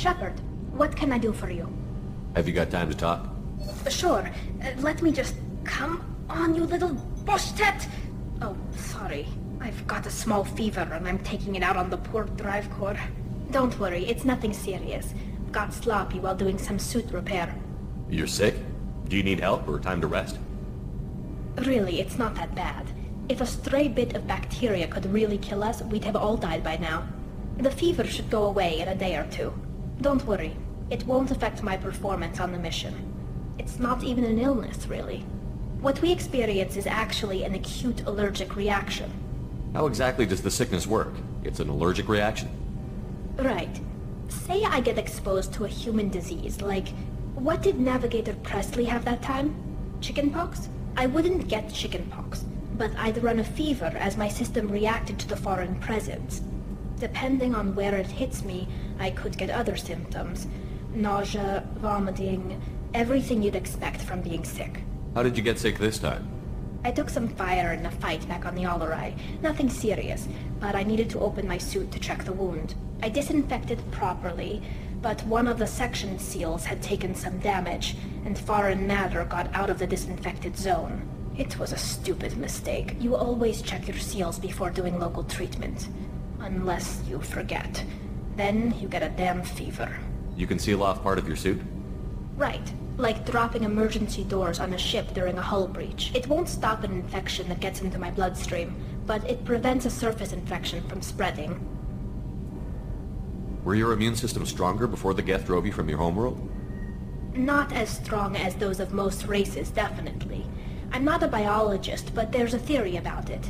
Shepard, what can I do for you? Have you got time to talk? Sure. Let me just... Come on, you little bush-tat! Oh, sorry. I've got a small fever and I'm taking it out on the poor drive core. Don't worry, it's nothing serious. Got sloppy while doing some suit repair. You're sick? Do you need help or time to rest? Really, it's not that bad. If a stray bit of bacteria could really kill us, we'd have all died by now. The fever should go away in a day or two. Don't worry, it won't affect my performance on the mission. It's not even an illness, really. What we experience is actually an acute allergic reaction. How exactly does the sickness work? It's an allergic reaction? Right. Say I get exposed to a human disease, like... What did Navigator Presley have that time? Chickenpox? I wouldn't get chickenpox, but I'd run a fever as my system reacted to the foreign presence. Depending on where it hits me, I could get other symptoms. Nausea, vomiting, everything you'd expect from being sick. How did you get sick this time? I took some fire in a fight back on the Allerai. Nothing serious, but I needed to open my suit to check the wound. I disinfected properly, but one of the section seals had taken some damage, and foreign matter got out of the disinfected zone. It was a stupid mistake. You always check your seals before doing local treatment. Unless you forget. Then you get a damn fever. You can seal off part of your suit? Right. Like dropping emergency doors on a ship during a hull breach. It won't stop an infection that gets into my bloodstream, but it prevents a surface infection from spreading. Were your immune system stronger before the Geth drove you from your homeworld? Not as strong as those of most races, definitely. I'm not a biologist, but there's a theory about it.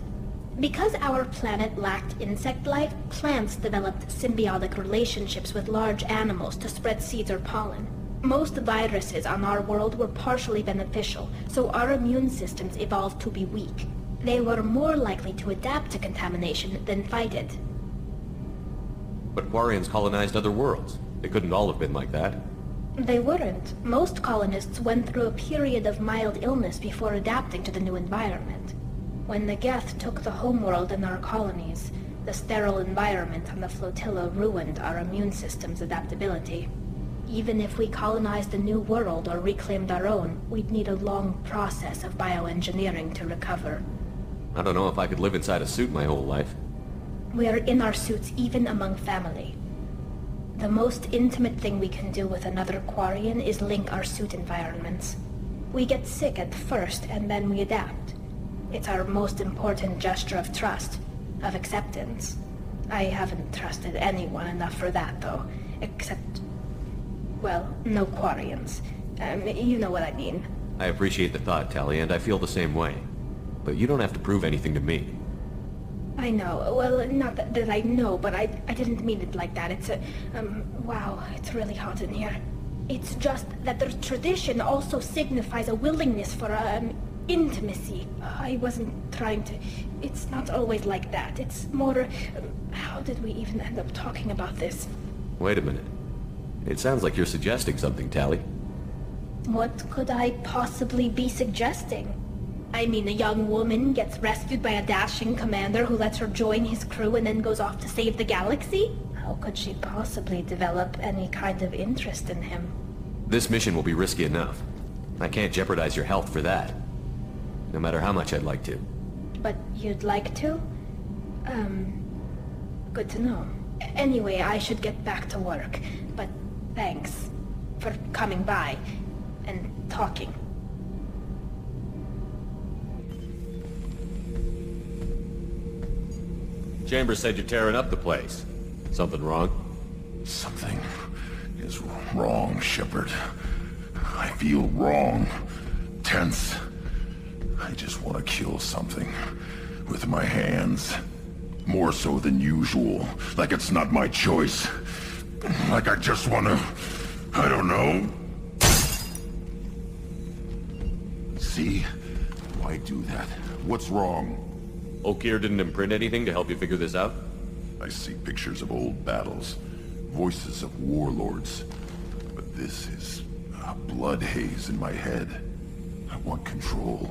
Because our planet lacked insect life, plants developed symbiotic relationships with large animals to spread seeds or pollen. Most viruses on our world were partially beneficial, so our immune systems evolved to be weak. They were more likely to adapt to contamination than fight it. But Quarians colonized other worlds. They couldn't all have been like that. They weren't. Most colonists went through a period of mild illness before adapting to the new environment. When the Geth took the homeworld and our colonies, the sterile environment on the flotilla ruined our immune system's adaptability. Even if we colonized a new world or reclaimed our own, we'd need a long process of bioengineering to recover. I don't know if I could live inside a suit my whole life. We're in our suits even among family. The most intimate thing we can do with another Quarian is link our suit environments. We get sick at first and then we adapt. It's our most important gesture of trust, of acceptance. I haven't trusted anyone enough for that though, except... well, no Quarians. You know what I mean. I appreciate the thought, Tali, and I feel the same way. But you don't have to prove anything to me. I know. Well, not that I know, but I didn't mean it like that. It's a... wow, it's really hot in here. It's just that the tradition also signifies a willingness for, intimacy. I wasn't trying to... It's not always like that. It's more... how did we even end up talking about this? Wait a minute. It sounds like you're suggesting something, Tali. What could I possibly be suggesting? I mean, a young woman gets rescued by a dashing commander who lets her join his crew and then goes off to save the galaxy? How could she possibly develop any kind of interest in him? This mission will be risky enough. I can't jeopardize your health for that. No matter how much I'd like to. But you'd like to? Good to know. Anyway, I should get back to work. But thanks for coming by and talking. Chambers said you're tearing up the place. Something wrong? Something is wrong, Shepard. I feel wrong. Tense. I just want to kill something. With my hands. More so than usual. Like it's not my choice. Like I just want to... I don't know. See? Why do that? What's wrong? Okeer didn't imprint anything to help you figure this out? I see pictures of old battles, voices of warlords, but this is a blood haze in my head. I want control.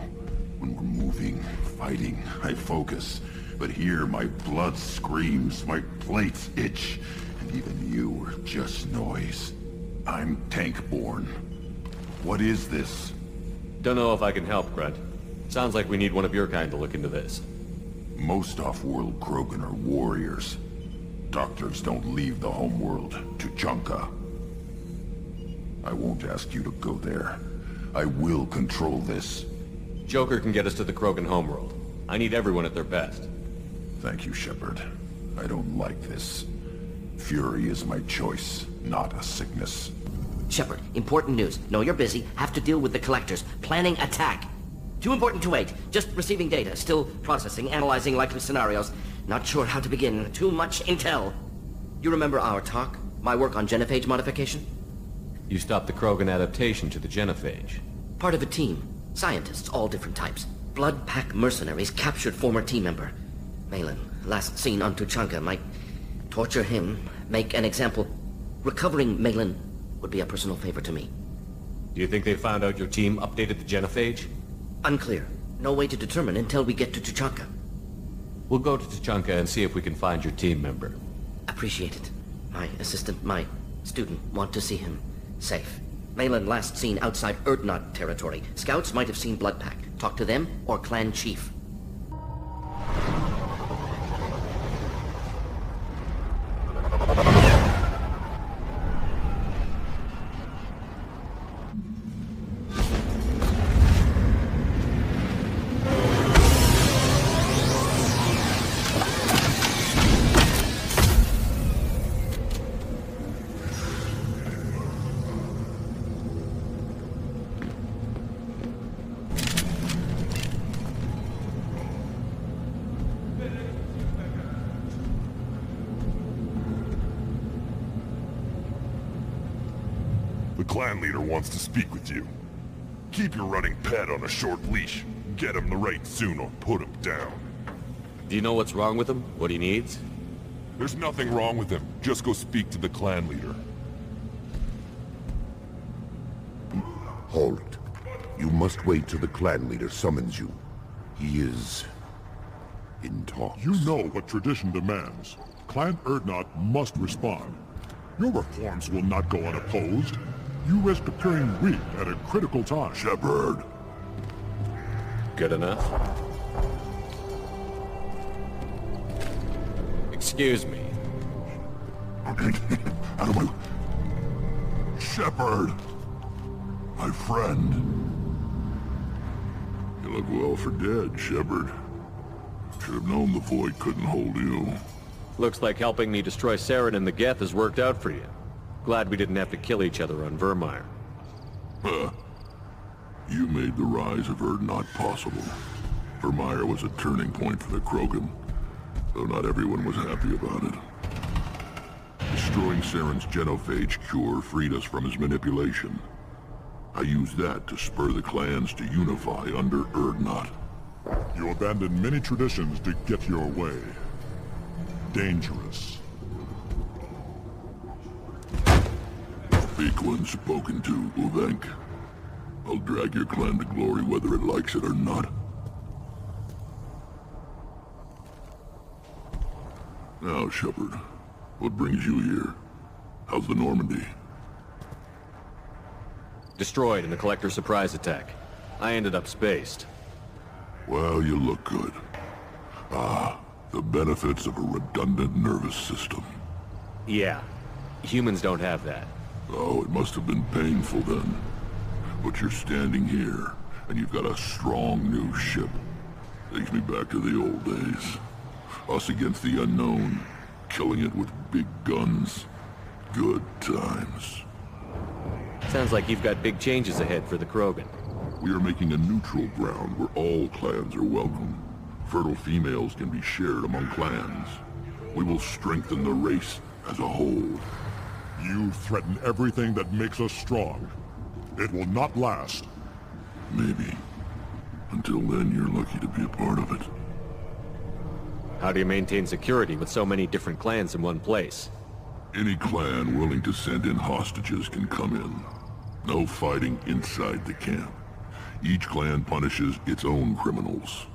When we're moving, fighting, I focus. But here my blood screams, my plates itch, and even you are Just noise. I'm tank-born. What is this? Don't know if I can help, Grunt. Sounds like we need one of your kind to look into this. Most off-world Krogan are warriors. Doctors don't leave the homeworld, Tuchanka. I won't ask you to go there. I will control this. Joker can get us to the Krogan homeworld. I need everyone at their best. Thank you, Shepard. I don't like this. Fury is my choice, not a sickness. Shepard, important news. Know you're busy. Have to deal with the collectors. Planning attack. Too important to wait. Just receiving data. Still processing, analyzing likely scenarios. Not sure how to begin. Too much intel. You remember our talk? My work on genophage modification? You stopped the Krogan adaptation to the genophage. Part of a team. Scientists, all different types. Blood Pack mercenaries captured former team member. Malin, last seen on Tuchanka, might torture him, make an example. Recovering Malin would be a personal favor to me. Do you think they found out your team updated the genophage? Unclear. No way to determine until we get to Tuchanka. We'll go to Tuchanka and see if we can find your team member. Appreciate it. My assistant, my student, want to see him safe. Malin last seen outside Erdnot territory. Scouts might have seen Blood Pack. Talk to them or Clan Chief. The clan leader wants to speak with you. Keep your running pet on a short leash. Get him the right soon or put him down. Do you know what's wrong with him? What he needs? There's nothing wrong with him. Just go speak to the clan leader. Halt. You must wait till the clan leader summons you. He is in talks. You know what tradition demands. Clan Erdnot must respond. Your reforms will not go unopposed. You risk appearing weak at a critical time. Shepard. Good enough? Excuse me. Out of my... Shepard! My friend. You look well for dead, Shepard. Should have known the Void couldn't hold you. Looks like helping me destroy Saren and the Geth has worked out for you. Glad we didn't have to kill each other on Vermeer. You made the rise of Erdnot possible. Vermeer was a turning point for the Krogan, though not everyone was happy about it. Destroying Saren's genophage cure freed us from his manipulation. I used that to spur the clans to unify under Erdnot. You abandoned many traditions to get your way. Dangerous. Weak one spoken to, Uvenk. I'll drag your clan to glory whether it likes it or not. Now, Shepard, what brings you here? How's the Normandy? Destroyed in the Collector surprise attack. I ended up spaced. Well, you look good. The benefits of a redundant nervous system. Yeah. Humans don't have that. Oh, it must have been painful then. But you're standing here, and you've got a strong new ship. Takes me back to the old days. Us against the unknown, killing it with big guns. Good times. Sounds like you've got big changes ahead for the Krogan. We are making a neutral ground where all clans are welcome. Fertile females can be shared among clans. We will strengthen the race as a whole. You threaten everything that makes us strong. It will not last. Maybe. Until then, you're lucky to be a part of it. How do you maintain security with so many different clans in one place? Any clan willing to send in hostages can come in. No fighting inside the camp. Each clan punishes its own criminals.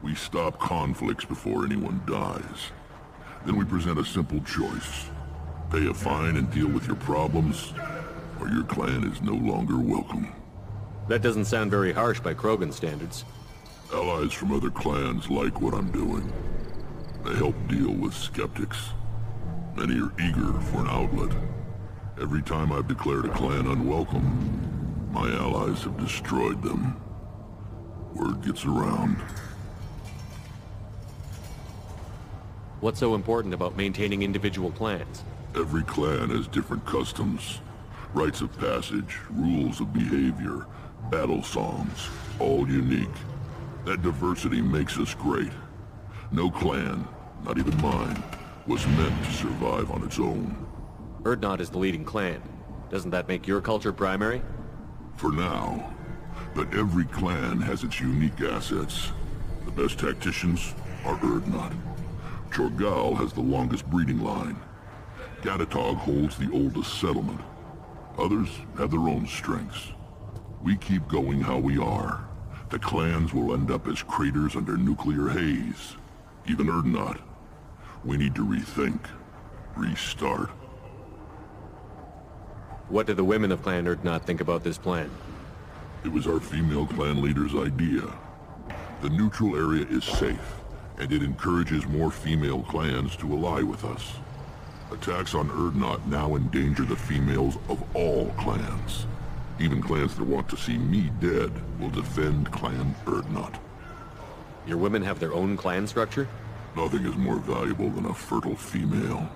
We stop conflicts before anyone dies. Then we present a simple choice. Pay a fine and deal with your problems, or your clan is no longer welcome. That doesn't sound very harsh by Krogan standards. Allies from other clans like what I'm doing. They help deal with skeptics. Many are eager for an outlet. Every time I've declared a clan unwelcome, my allies have destroyed them. Word gets around. What's so important about maintaining individual clans? Every clan has different customs, rites of passage, rules of behavior, battle songs, all unique. That diversity makes us great. No clan, not even mine, was meant to survive on its own. Urdnot is the leading clan. Doesn't that make your culture primary? For now. But every clan has its unique assets. The best tacticians are Urdnot. Chorgal has the longest breeding line. Gatatog holds the oldest settlement. Others have their own strengths. We keep going how we are. The clans will end up as craters under nuclear haze. Even Urdnot. We need to rethink. Restart. What do the women of Clan Urdnot think about this plan? It was our female clan leader's idea. The neutral area is safe, and it encourages more female clans to ally with us. Attacks on Urdnot now endanger the females of all clans. Even clans that want to see me dead will defend Clan Urdnot. Your women have their own clan structure? Nothing is more valuable than a fertile female.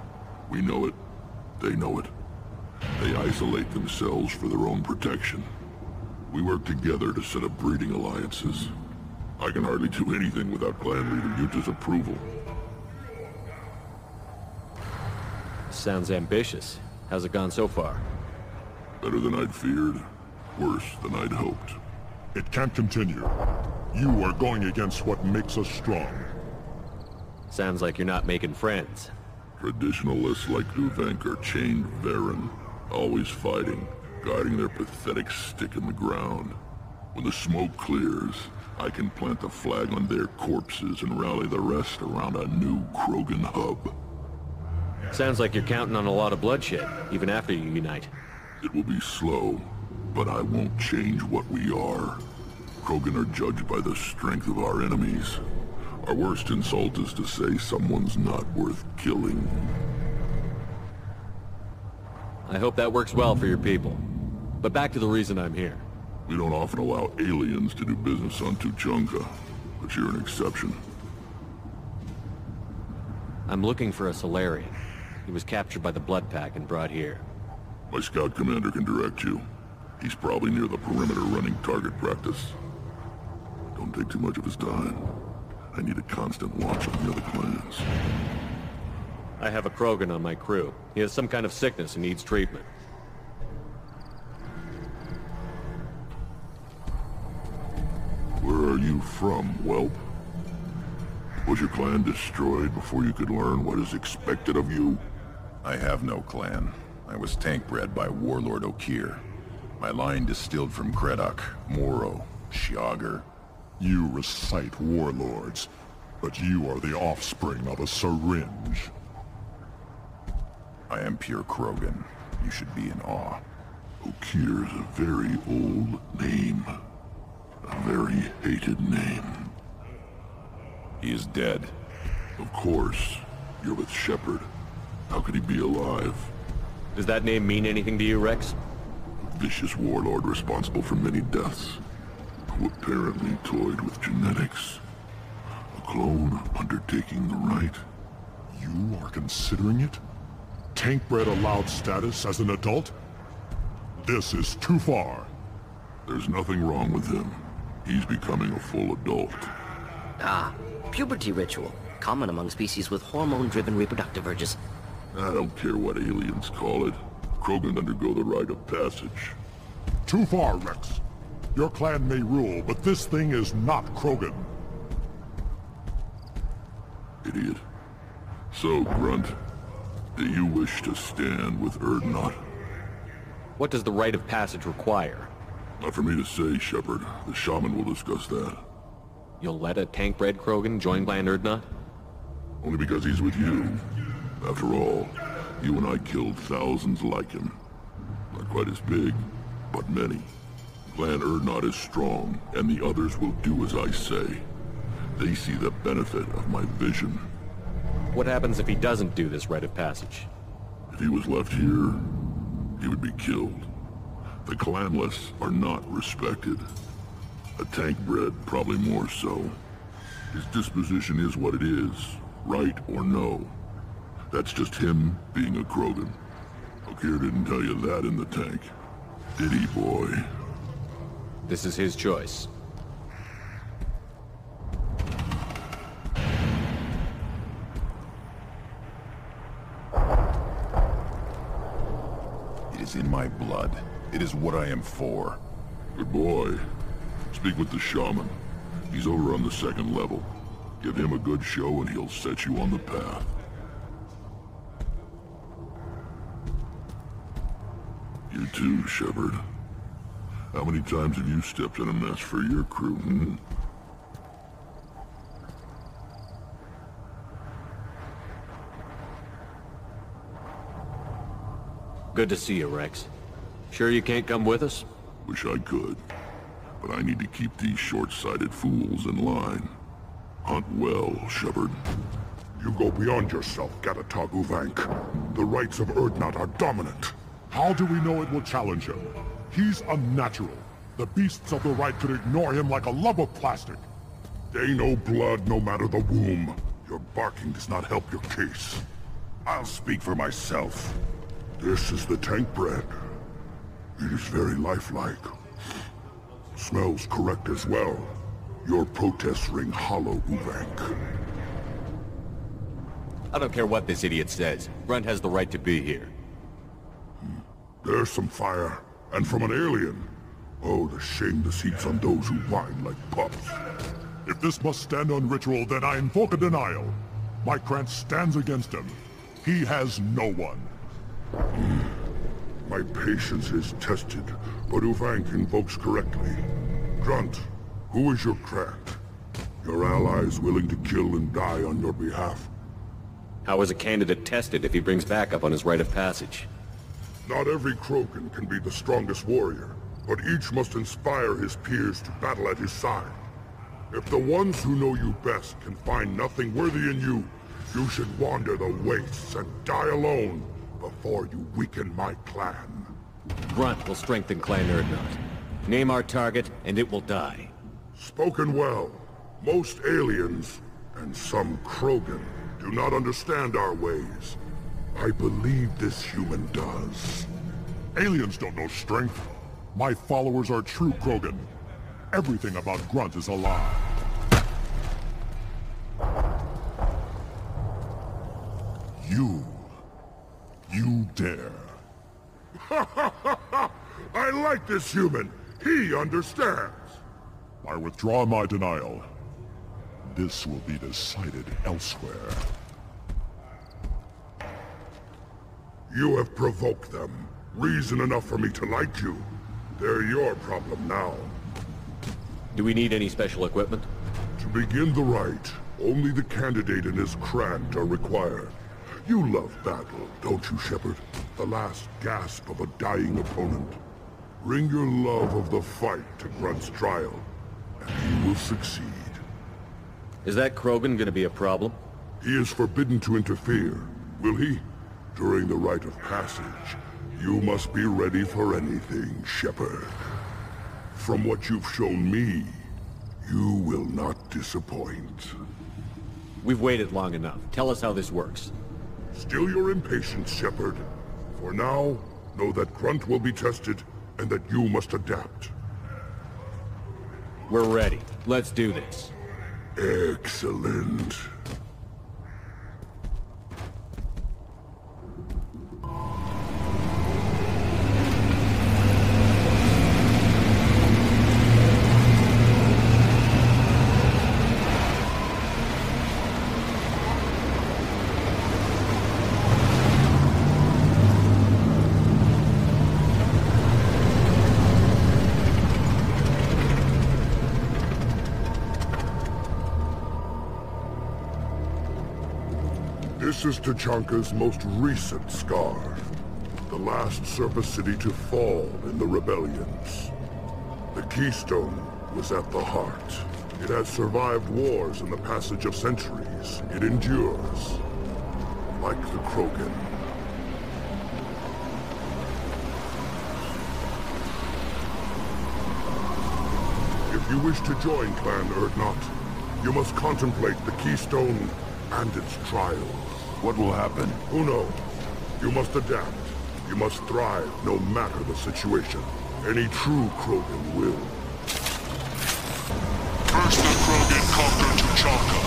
We know it. They know it. They isolate themselves for their own protection. We work together to set up breeding alliances. I can hardly do anything without Clan Leader Yuta's approval. Sounds ambitious. How's it gone so far? Better than I'd feared. Worse than I'd hoped. It can't continue. You are going against what makes us strong. Sounds like you're not making friends. Traditionalists like Uvenk are chained Varen, always fighting, guiding their pathetic stick in the ground. When the smoke clears, I can plant the flag on their corpses and rally the rest around a new Krogan hub. Sounds like you're counting on a lot of bloodshed, even after you unite. It will be slow, but I won't change what we are. Krogan are judged by the strength of our enemies. Our worst insult is to say someone's not worth killing. I hope that works well for your people. But back to the reason I'm here. We don't often allow aliens to do business on Tuchanka, but you're an exception. I'm looking for a Solarian. He was captured by the Blood Pack and brought here. My scout commander can direct you. He's probably near the perimeter running target practice. Don't take too much of his time. I need a constant watch on the other clans. I have a Krogan on my crew. He has some kind of sickness and needs treatment. Where are you from, whelp? Was your clan destroyed before you could learn what is expected of you? I have no clan. I was tank bred by Warlord Okir. My line distilled from Kredok, Moro, Shiagar. You recite warlords, but you are the offspring of a syringe. I am pure Krogan. You should be in awe. Okir is a very old name. A very hated name. He is dead. Of course. You're with Shepard. How could he be alive? Does that name mean anything to you, Rex? A vicious warlord responsible for many deaths, who apparently toyed with genetics. A clone undertaking the rite. You are considering it? Tank-bred allowed status as an adult? This is too far. There's nothing wrong with him. He's becoming a full adult. Ah, puberty ritual. Common among species with hormone-driven reproductive urges. I don't care what aliens call it. Krogan undergo the rite of passage. Too far, Rex. Your clan may rule, but this thing is not Krogan. Idiot. So, Grunt, do you wish to stand with Urdnot? What does the rite of passage require? Not for me to say, Shepard. The shaman will discuss that. You'll let a tank-bred Krogan join Clan Urdnot? Only because he's with you. After all, You and I killed thousands like him. Not quite as big, but many. Clan Urdnot is strong, and the others will do as I say. They see the benefit of my vision. What happens if he doesn't do this rite of passage? If he was left here, he would be killed. The clanless are not respected. A tank bred, probably more so. His disposition is what it is, right or no. That's just him being a Krogan. Okeer didn't tell you that in the tank. Did he, boy? This is his choice. It is in my blood. It is what I am for. Good boy. Speak with the shaman. He's over on the second level. Give him a good show and he'll set you on the path. You too, Shepard. How many times have you stepped in a mess for your crew, hmm? Good to see you, Rex. Sure you can't come with us? Wish I could. But I need to keep these short-sighted fools in line. Hunt well, Shepard. You go beyond yourself, Gatatog Uvank. The rights of Urdnot are dominant. How do we know it will challenge him? He's unnatural. The beasts of the right could ignore him like a lump of plastic. They know blood no matter the womb. Your barking does not help your case. I'll speak for myself. This is the tank bread. It is very lifelike. Smells correct as well. Your protests ring hollow, Uvank. I don't care what this idiot says. Grunt has the right to be here. There's some fire, and from an alien. Oh, the shame this heaps on those who whine like pups. If this must stand on ritual, then I invoke a denial. My Krantz stands against him. He has no one. My patience is tested, but Uvank invokes correctly. Grunt, who is your Krant? Your allies willing to kill and die on your behalf? How is a candidate tested if he brings backup on his rite of passage? Not every Krogan can be the strongest warrior, but each must inspire his peers to battle at his side. If the ones who know you best can find nothing worthy in you, you should wander the wastes and die alone before you weaken my clan. Grunt will strengthen Clan Urdnot. Name our target, and it will die. Spoken well. Most aliens, and some Krogan, do not understand our ways. I believe this human does. Aliens don't know strength. My followers are true Krogan. Everything about Grunt is a lie. You dare. I like this human. He understands. I withdraw my denial. This will be decided elsewhere. You have provoked them. Reason enough for me to like you. They're your problem now. Do we need any special equipment? To begin the rite, only the candidate and his Krant are required. You love battle, don't you, Shepard? The last gasp of a dying opponent. Bring your love of the fight to Grunt's trial, and you will succeed. Is that Krogan gonna be a problem? He is forbidden to interfere, will he? During the rite of passage, you must be ready for anything, Shepard. From what you've shown me, you will not disappoint. We've waited long enough. Tell us how this works. Still your impatience, Shepard. For now, know that Grunt will be tested, and that you must adapt. We're ready. Let's do this. Excellent. This is Tachanka's most recent scar. The last surface city to fall in the rebellions. The Keystone was at the heart. It has survived wars and the passage of centuries. It endures. Like the Krogan. If you wish to join Clan Urdnot, you must contemplate the Keystone and its trials. What will happen? Who knows? You must adapt. You must thrive, no matter the situation. Any true Krogan will. First the Krogan conquered Tuchanka,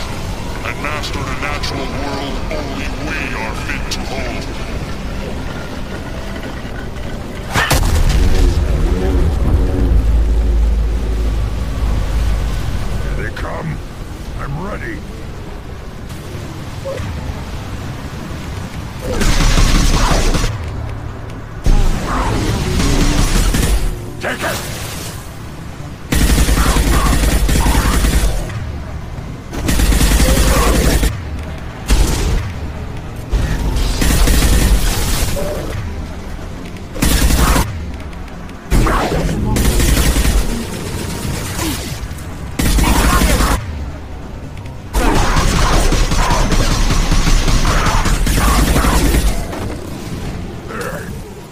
and mastered a natural world only we are fit to hold. Here they come. I'm ready. Take it!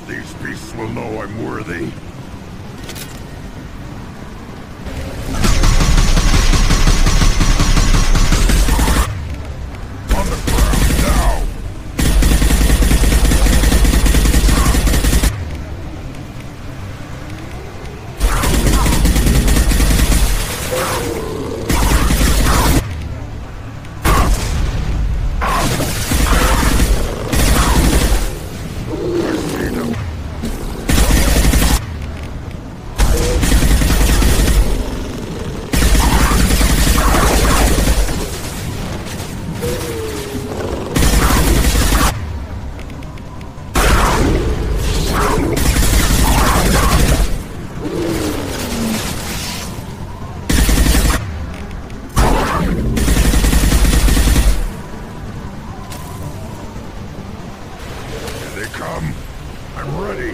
These beasts will know I'm worthy. On the ground now! Here they come. I'm ready.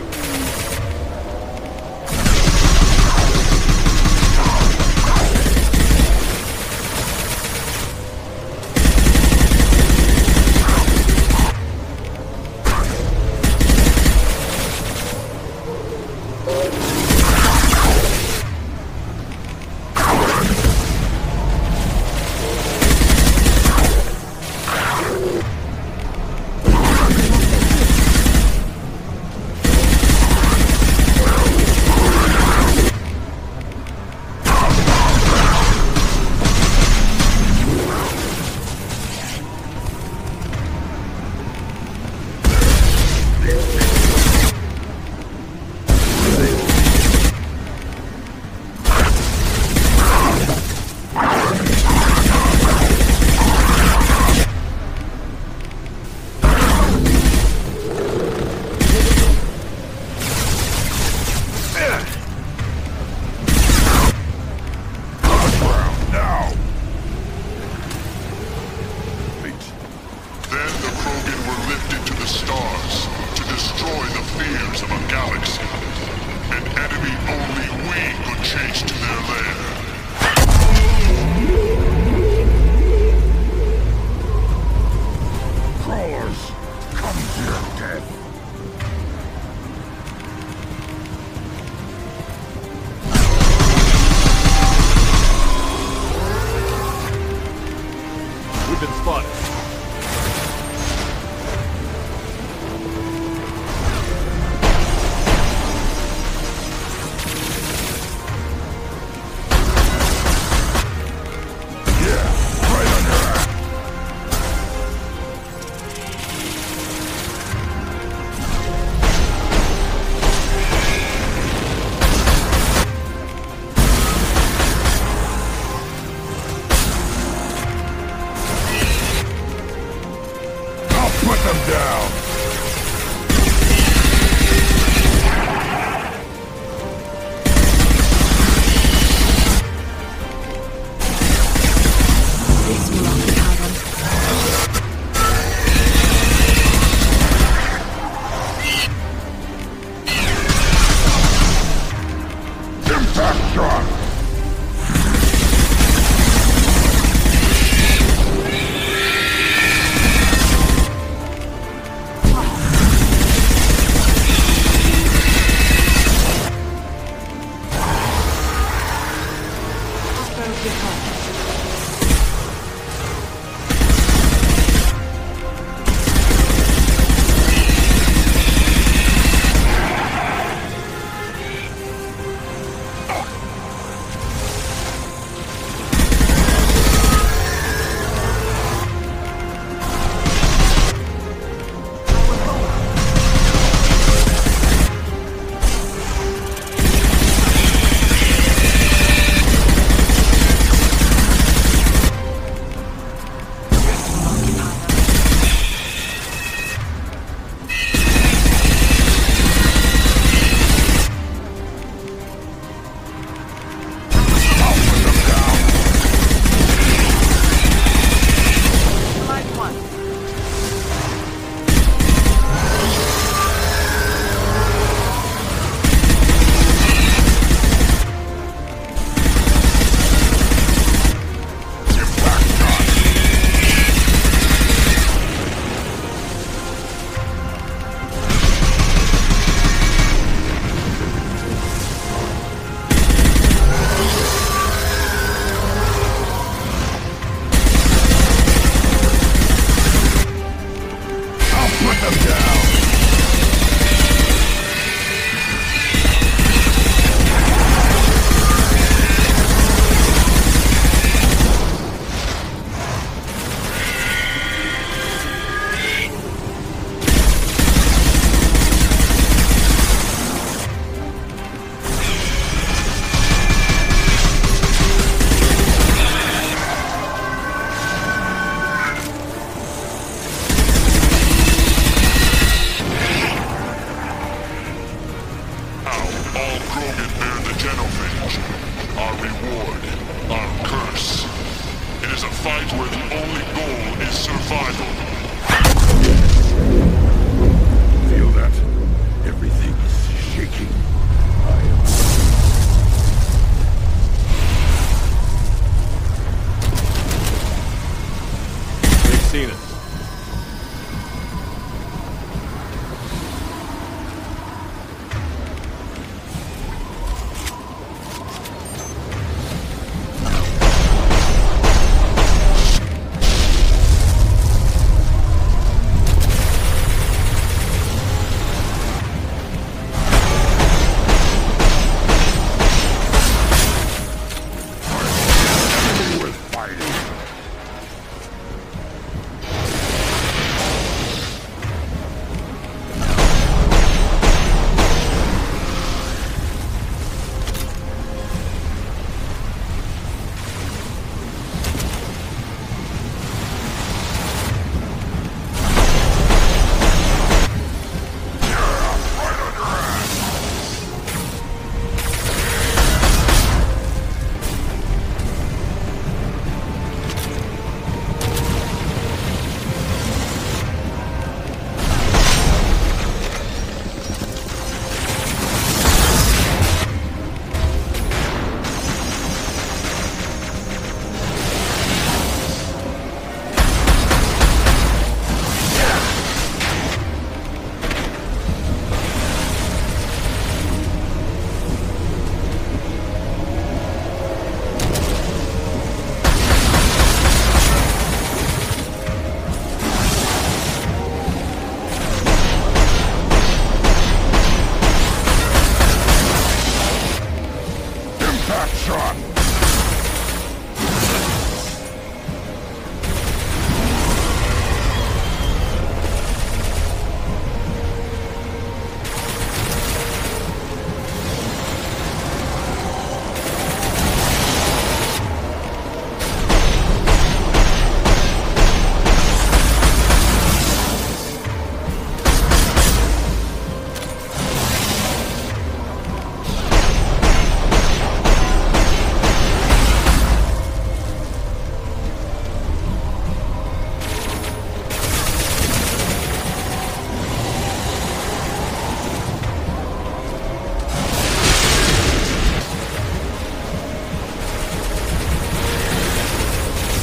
fight where the only goal is survival. Feel that? Everything is shaking. I am... They've seen us.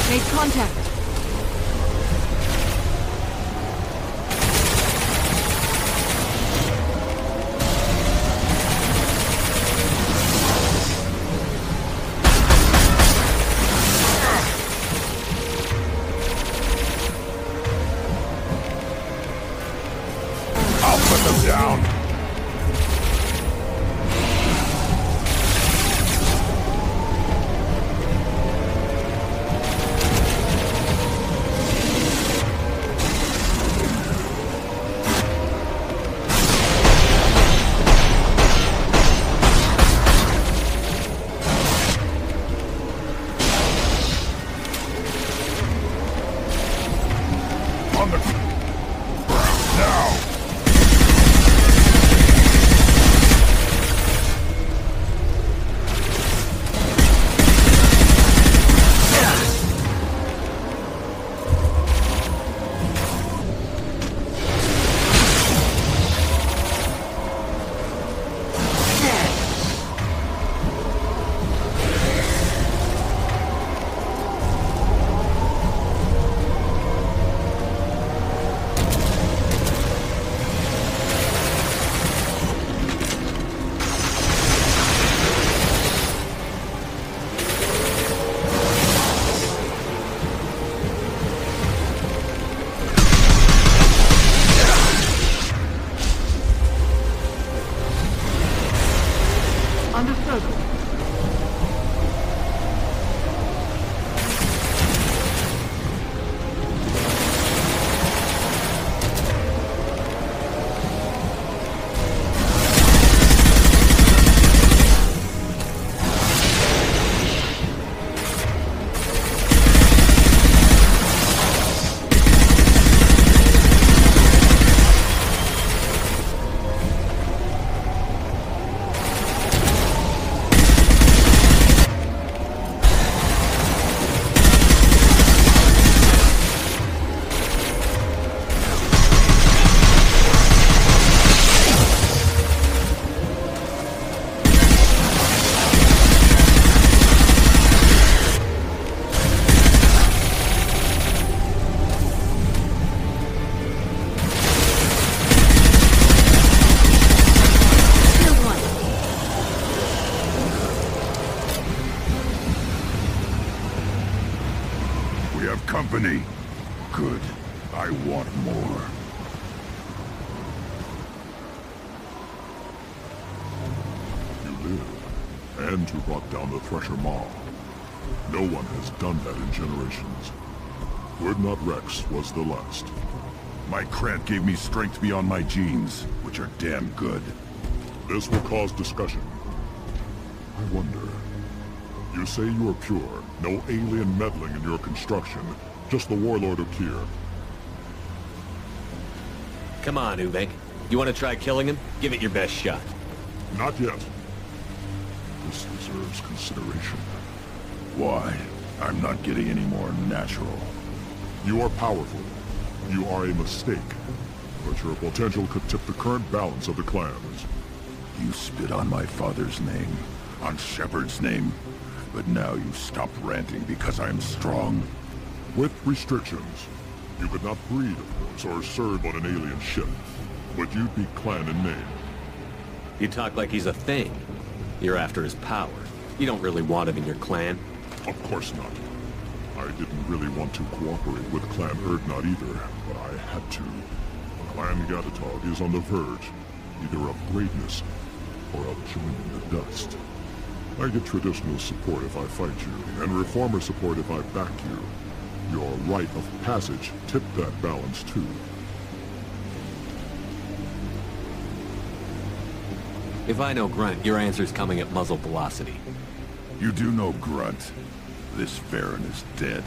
Made contact. I'll put them down. On the ground now. Understood. company. Good. I want more. You live, and you brought down the Thresher Maw. No one has done that in generations. Urdnot Rex was the last. My Krant gave me strength beyond my genes, which are damn good. This will cause discussion. I wonder... You say you are pure, no alien meddling in your construction, just the Warlord Okir. Come on, Uvenk. You want to try killing him? Give it your best shot. Not yet. This deserves consideration. Why? I'm not getting any more natural. You are powerful. You are a mistake. But your potential could tip the current balance of the clans. You spit on my father's name, on Shepard's name, but now you stopped ranting because I'm strong. With restrictions. You could not breed, of course, or serve on an alien ship. But you'd be clan in name. You talk like he's a thing. You're after his power. You don't really want him in your clan. Of course not. I didn't really want to cooperate with Clan Urdnot either, but I had to. Clan Gatatog is on the verge, either of greatness or of joining the dust. I get traditional support if I fight you, and reformer support if I back you. Your rite of passage tipped that balance too. If I know Grunt, your answer's coming at muzzle velocity. You do know Grunt. This Farron is dead.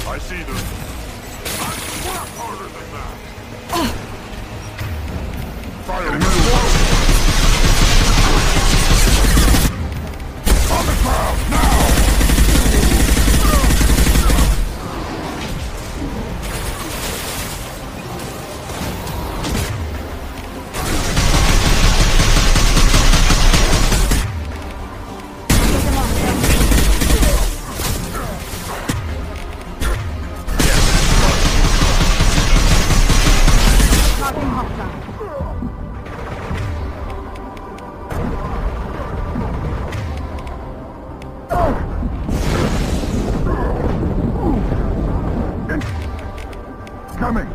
I see them. I'm far harder than that. Fire in the on the ground, now! Coming!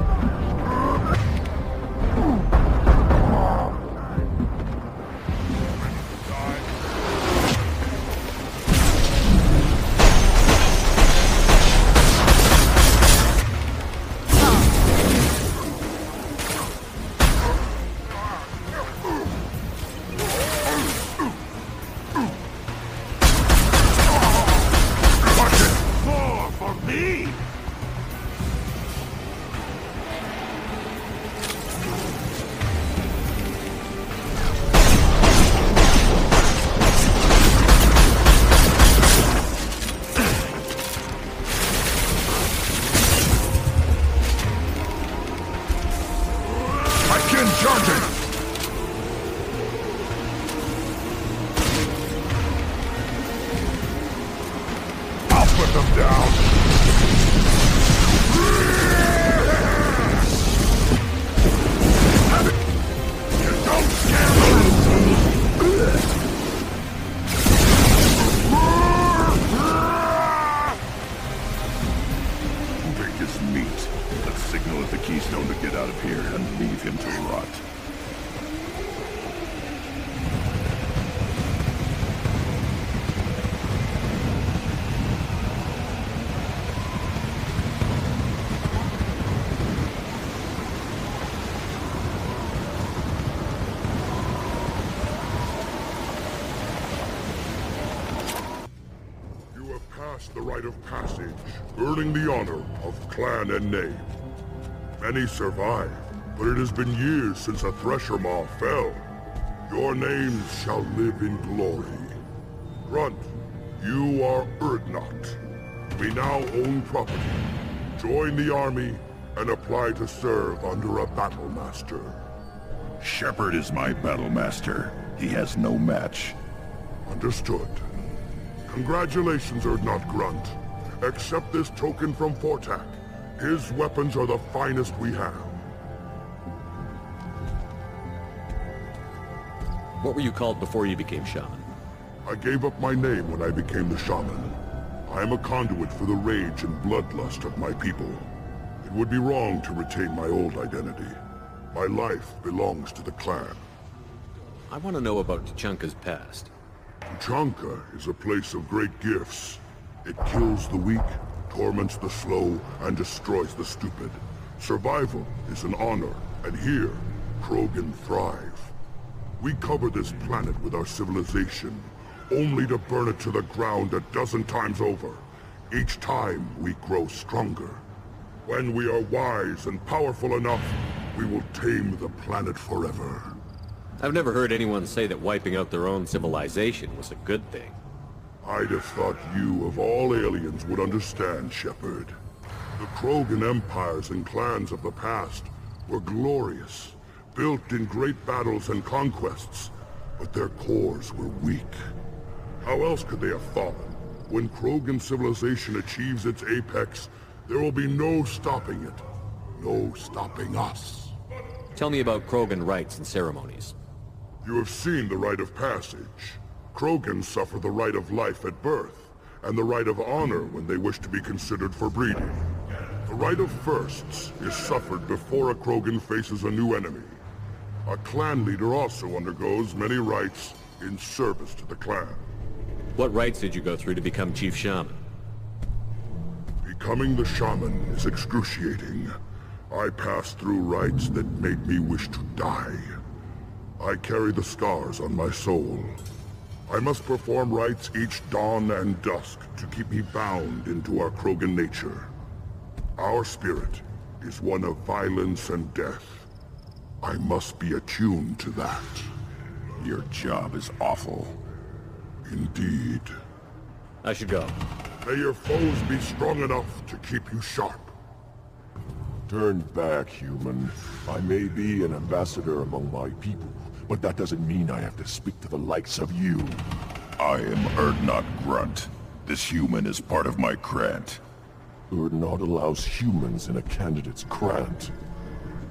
More for me! Again charging! I'll put them down! You don't scare me! Make his meat. Let's signal at the Keystone to get out of here and leave him to rot. You have passed the rite of passage, earning the honor of clan and name. Many survive, but it has been years since a Thresher Maw fell. Your names shall live in glory. Grunt, you are Urdnot. We now own property. Join the army and apply to serve under a battle master. Shepard is my battle master. He has no match. Understood. Congratulations, Urdnot Grunt. Accept this token from Fortak. His weapons are the finest we have. What were you called before you became shaman? I gave up my name when I became the shaman. I am a conduit for the rage and bloodlust of my people. It would be wrong to retain my old identity. My life belongs to the clan. I want to know about Tuchanka's past. Tuchanka is a place of great gifts. It kills the weak, torments the slow, and destroys the stupid. Survival is an honor, and here, Krogan thrive. We cover this planet with our civilization, only to burn it to the ground a dozen times over. Each time, we grow stronger. When we are wise and powerful enough, we will tame the planet forever. I've never heard anyone say that wiping out their own civilization was a good thing. I'd have thought you, of all aliens, would understand, Shepard. The Krogan empires and clans of the past were glorious, built in great battles and conquests, but their cores were weak. How else could they have fallen? When Krogan civilization achieves its apex, there will be no stopping it. No stopping us. Tell me about Krogan rites and ceremonies. You have seen the rite of passage. Krogans suffer the rite of life at birth, and the rite of honor when they wish to be considered for breeding. The rite of firsts is suffered before a Krogan faces a new enemy. A clan leader also undergoes many rites in service to the clan. What rites did you go through to become Chief Shaman? Becoming the shaman is excruciating. I passed through rites that made me wish to die. I carry the scars on my soul. I must perform rites each dawn and dusk to keep me bound into our Krogan nature. Our spirit is one of violence and death. I must be attuned to that. Your job is awful. Indeed. I should go. May your foes be strong enough to keep you sharp. Turn back, human. I may be an ambassador among my people, but that doesn't mean I have to speak to the likes of you. I am Urdnot Grunt. This human is part of my Krant. Urdnot allows humans in a candidate's Krant.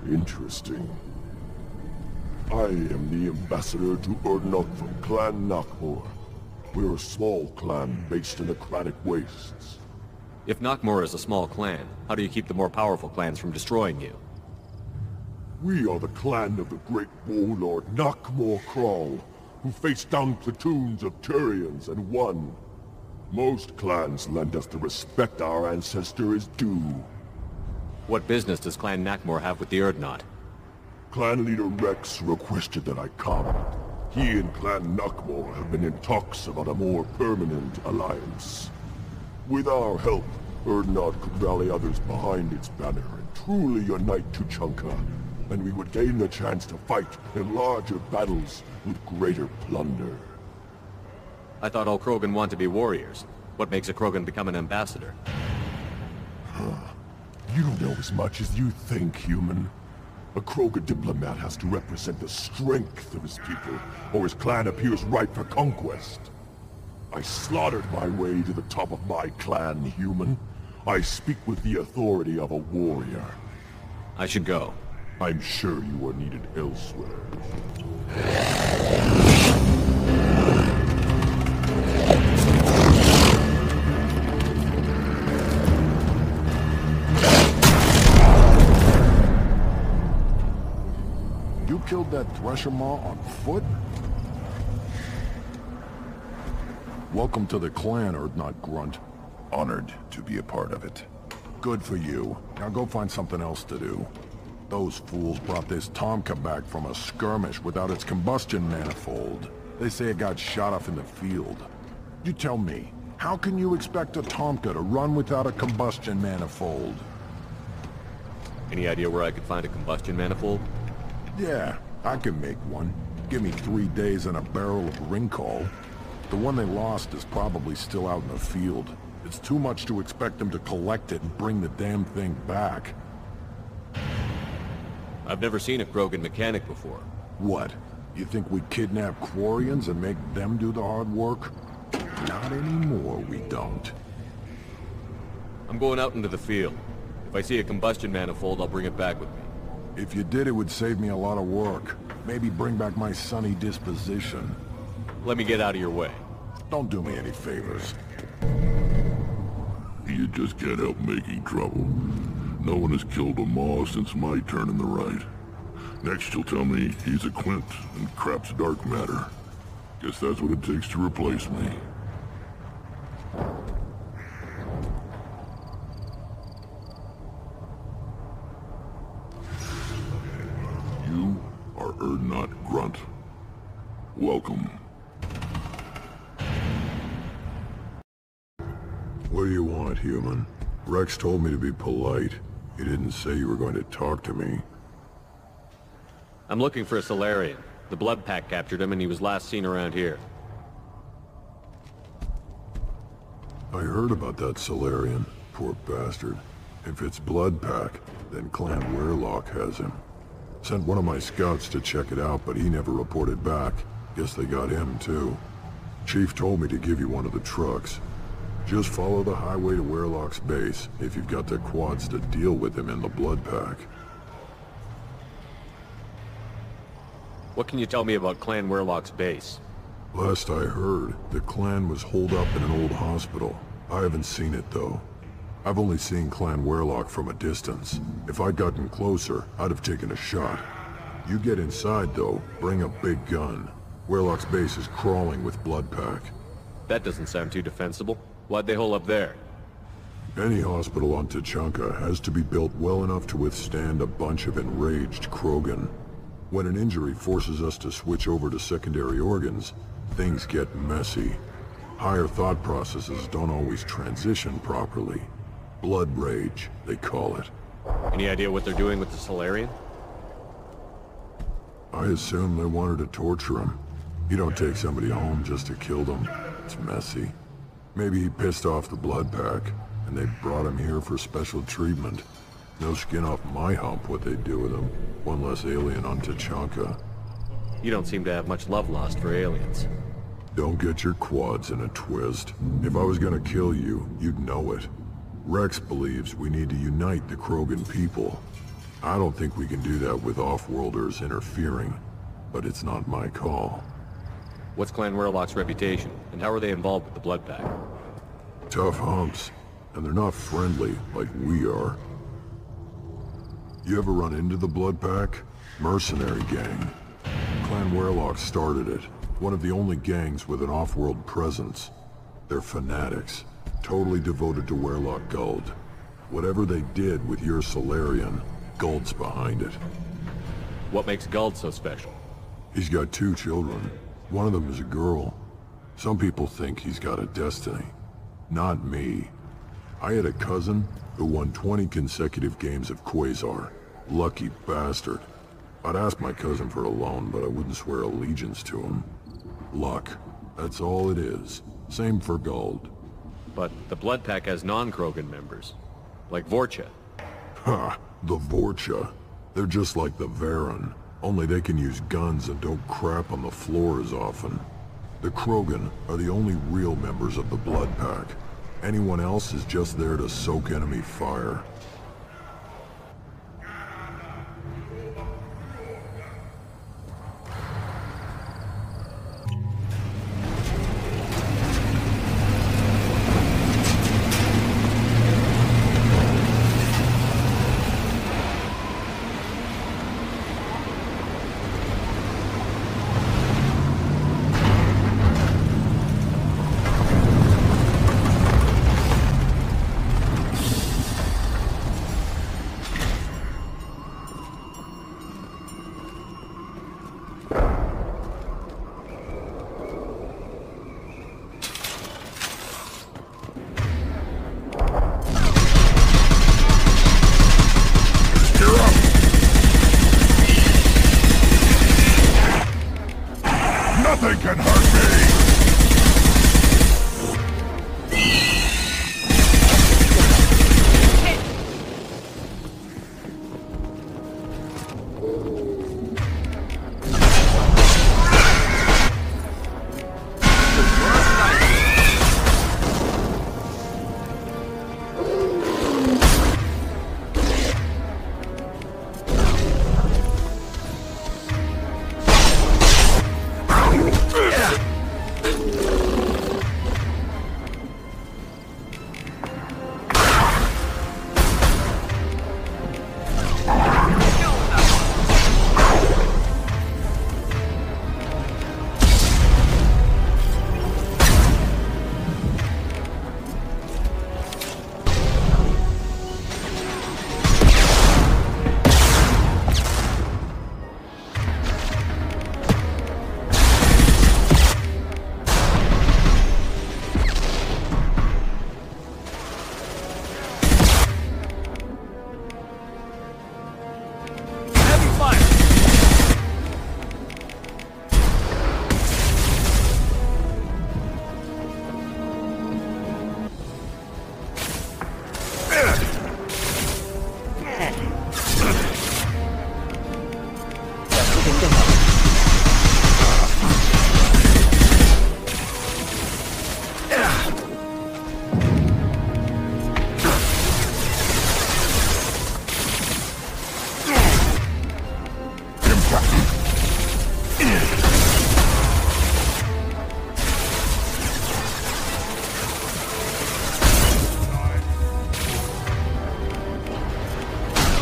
Interesting. I am the ambassador to Urdnot from Clan Nakmor. We're a small clan based in the Kratic Wastes. If Nakmor is a small clan, how do you keep the more powerful clans from destroying you? We are the clan of the great warlord Nakmor Krall, who faced down platoons of Turians and won. Most clans lend us the respect our ancestor is due. What business does Clan Nakmor have with the Urdnot? Clan leader Rex requested that I come. He and Clan Nakmor have been in talks about a more permanent alliance. With our help, Urdnot could rally others behind its banner and truly unite Tuchanka, and we would gain the chance to fight in larger battles with greater plunder. I thought all Krogan want to be warriors. What makes a Krogan become an ambassador? You don't know as much as you think, human. A Krogan diplomat has to represent the strength of his people, or his clan appears ripe for conquest. I slaughtered my way to the top of my clan, human. I speak with the authority of a warrior. I should go. I'm sure you are needed elsewhere. You killed that Thresher Maw on foot? Welcome to the clan, Urdnot Grunt. Honored to be a part of it. Good for you. Now go find something else to do. Those fools brought this Tomka back from a skirmish without its combustion manifold. They say it got shot off in the field. You tell me, how can you expect a Tomka to run without a combustion manifold? Any idea where I could find a combustion manifold? Yeah, I can make one. Give me 3 days and a barrel of Ringcall. The one they lost is probably still out in the field. It's too much to expect them to collect it and bring the damn thing back. I've never seen a Krogan mechanic before. What? You think we kidnap Quarians and make them do the hard work? Not anymore, we don't. I'm going out into the field. If I see a combustion manifold, I'll bring it back with me. If you did, it would save me a lot of work. Maybe bring back my sunny disposition. Let me get out of your way. Don't do me any favors. You just can't help making trouble. No one has killed a Maw since my turn in the right. Next you'll tell me he's a Quint and crap's dark matter. Guess that's what it takes to replace me. You are Urdnot Grunt. Welcome. What do you want, human? Rex told me to be polite. He didn't say you were going to talk to me. I'm looking for a Solarian. The Blood Pack captured him and he was last seen around here. I heard about that Solarian. Poor bastard. If it's Blood Pack, then Clan Weirlock has him. Sent one of my scouts to check it out, but he never reported back. Guess they got him too. Chief told me to give you one of the trucks. Just follow the highway to Weirlock's base if you've got the quads to deal with him in the Blood Pack. What can you tell me about Clan Weirlock's base? Last I heard, the clan was holed up in an old hospital. I haven't seen it though. I've only seen Clan Weirlock from a distance. If I'd gotten closer, I'd have taken a shot. You get inside though, bring a big gun. Weirlock's base is crawling with Blood Pack. That doesn't sound too defensible. Why'd they hole up there? Any hospital on Tachanka has to be built well enough to withstand a bunch of enraged Krogan. When an injury forces us to switch over to secondary organs, things get messy. Higher thought processes don't always transition properly. Blood rage, they call it. Any idea what they're doing with the Solarian? I assume they wanted to torture him. You don't take somebody home just to kill them. It's messy. Maybe he pissed off the Blood Pack, and they brought him here for special treatment. No skin off my hump what they'd do with him. One less alien on Tachanka. You don't seem to have much love lost for aliens. Don't get your quads in a twist. If I was gonna kill you, you'd know it. Rex believes we need to unite the Krogan people. I don't think we can do that with off-worlders interfering, but it's not my call. What's Clan Weirlock's reputation, and how are they involved with the Blood Pack? Tough humps, and they're not friendly like we are. You ever run into the Blood Pack? Mercenary gang. Clan Weirlock started it. One of the only gangs with an off-world presence. They're fanatics, totally devoted to Weirlock Guld. Whatever they did with your Solarian, Guld's behind it. What makes Guld so special? He's got 2 children. One of them is a girl. Some people think he's got a destiny. Not me. I had a cousin who won 20 consecutive games of Quasar. Lucky bastard. I'd ask my cousin for a loan, but I wouldn't swear allegiance to him. Luck. That's all it is. Same for Guld. But the Blood Pack has non-Krogan members, like Vorcha. Ha! The Vorcha. They're just like the Varen. Only they can use guns and don't crap on the floor as often. The Krogan are the only real members of the Blood Pack. Anyone else is just there to soak enemy fire.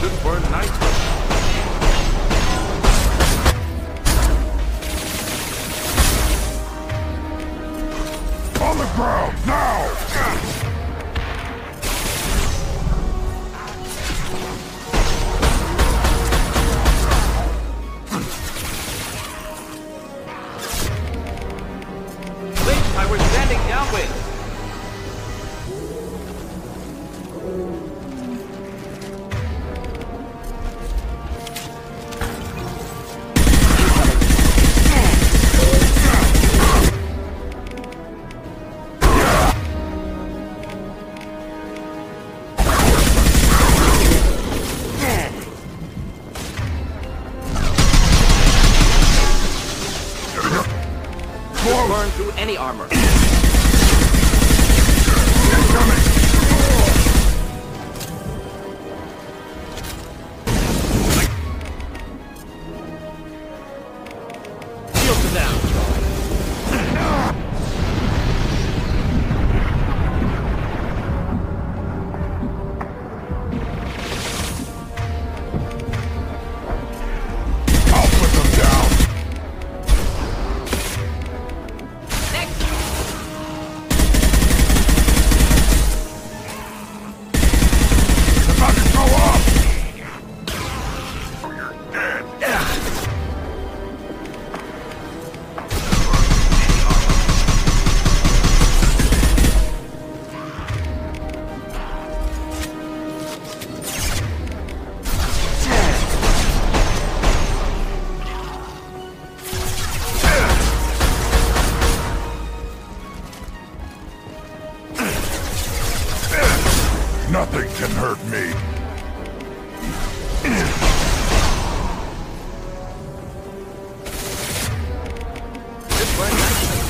Should burn nicely. On the ground, now! Wait, I was standing downwind. Burn through any armor. Shields are down. I'll put them down! About to go up! You're dead! Nothing can hurt me. Should burn nicely.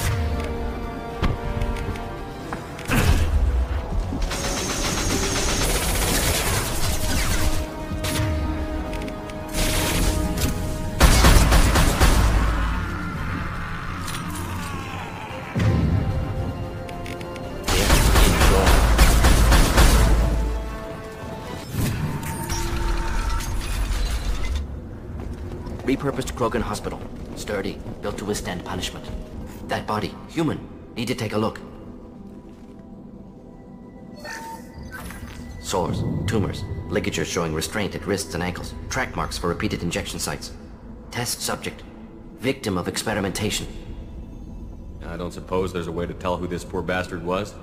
Repurposed Krogan Hospital. Sturdy, built to withstand punishment. That body, human. Need to take a look. Sores, tumors, ligatures showing restraint at wrists and ankles, track marks for repeated injection sites. Test subject. Victim of experimentation. I don't suppose there's a way to tell who this poor bastard was?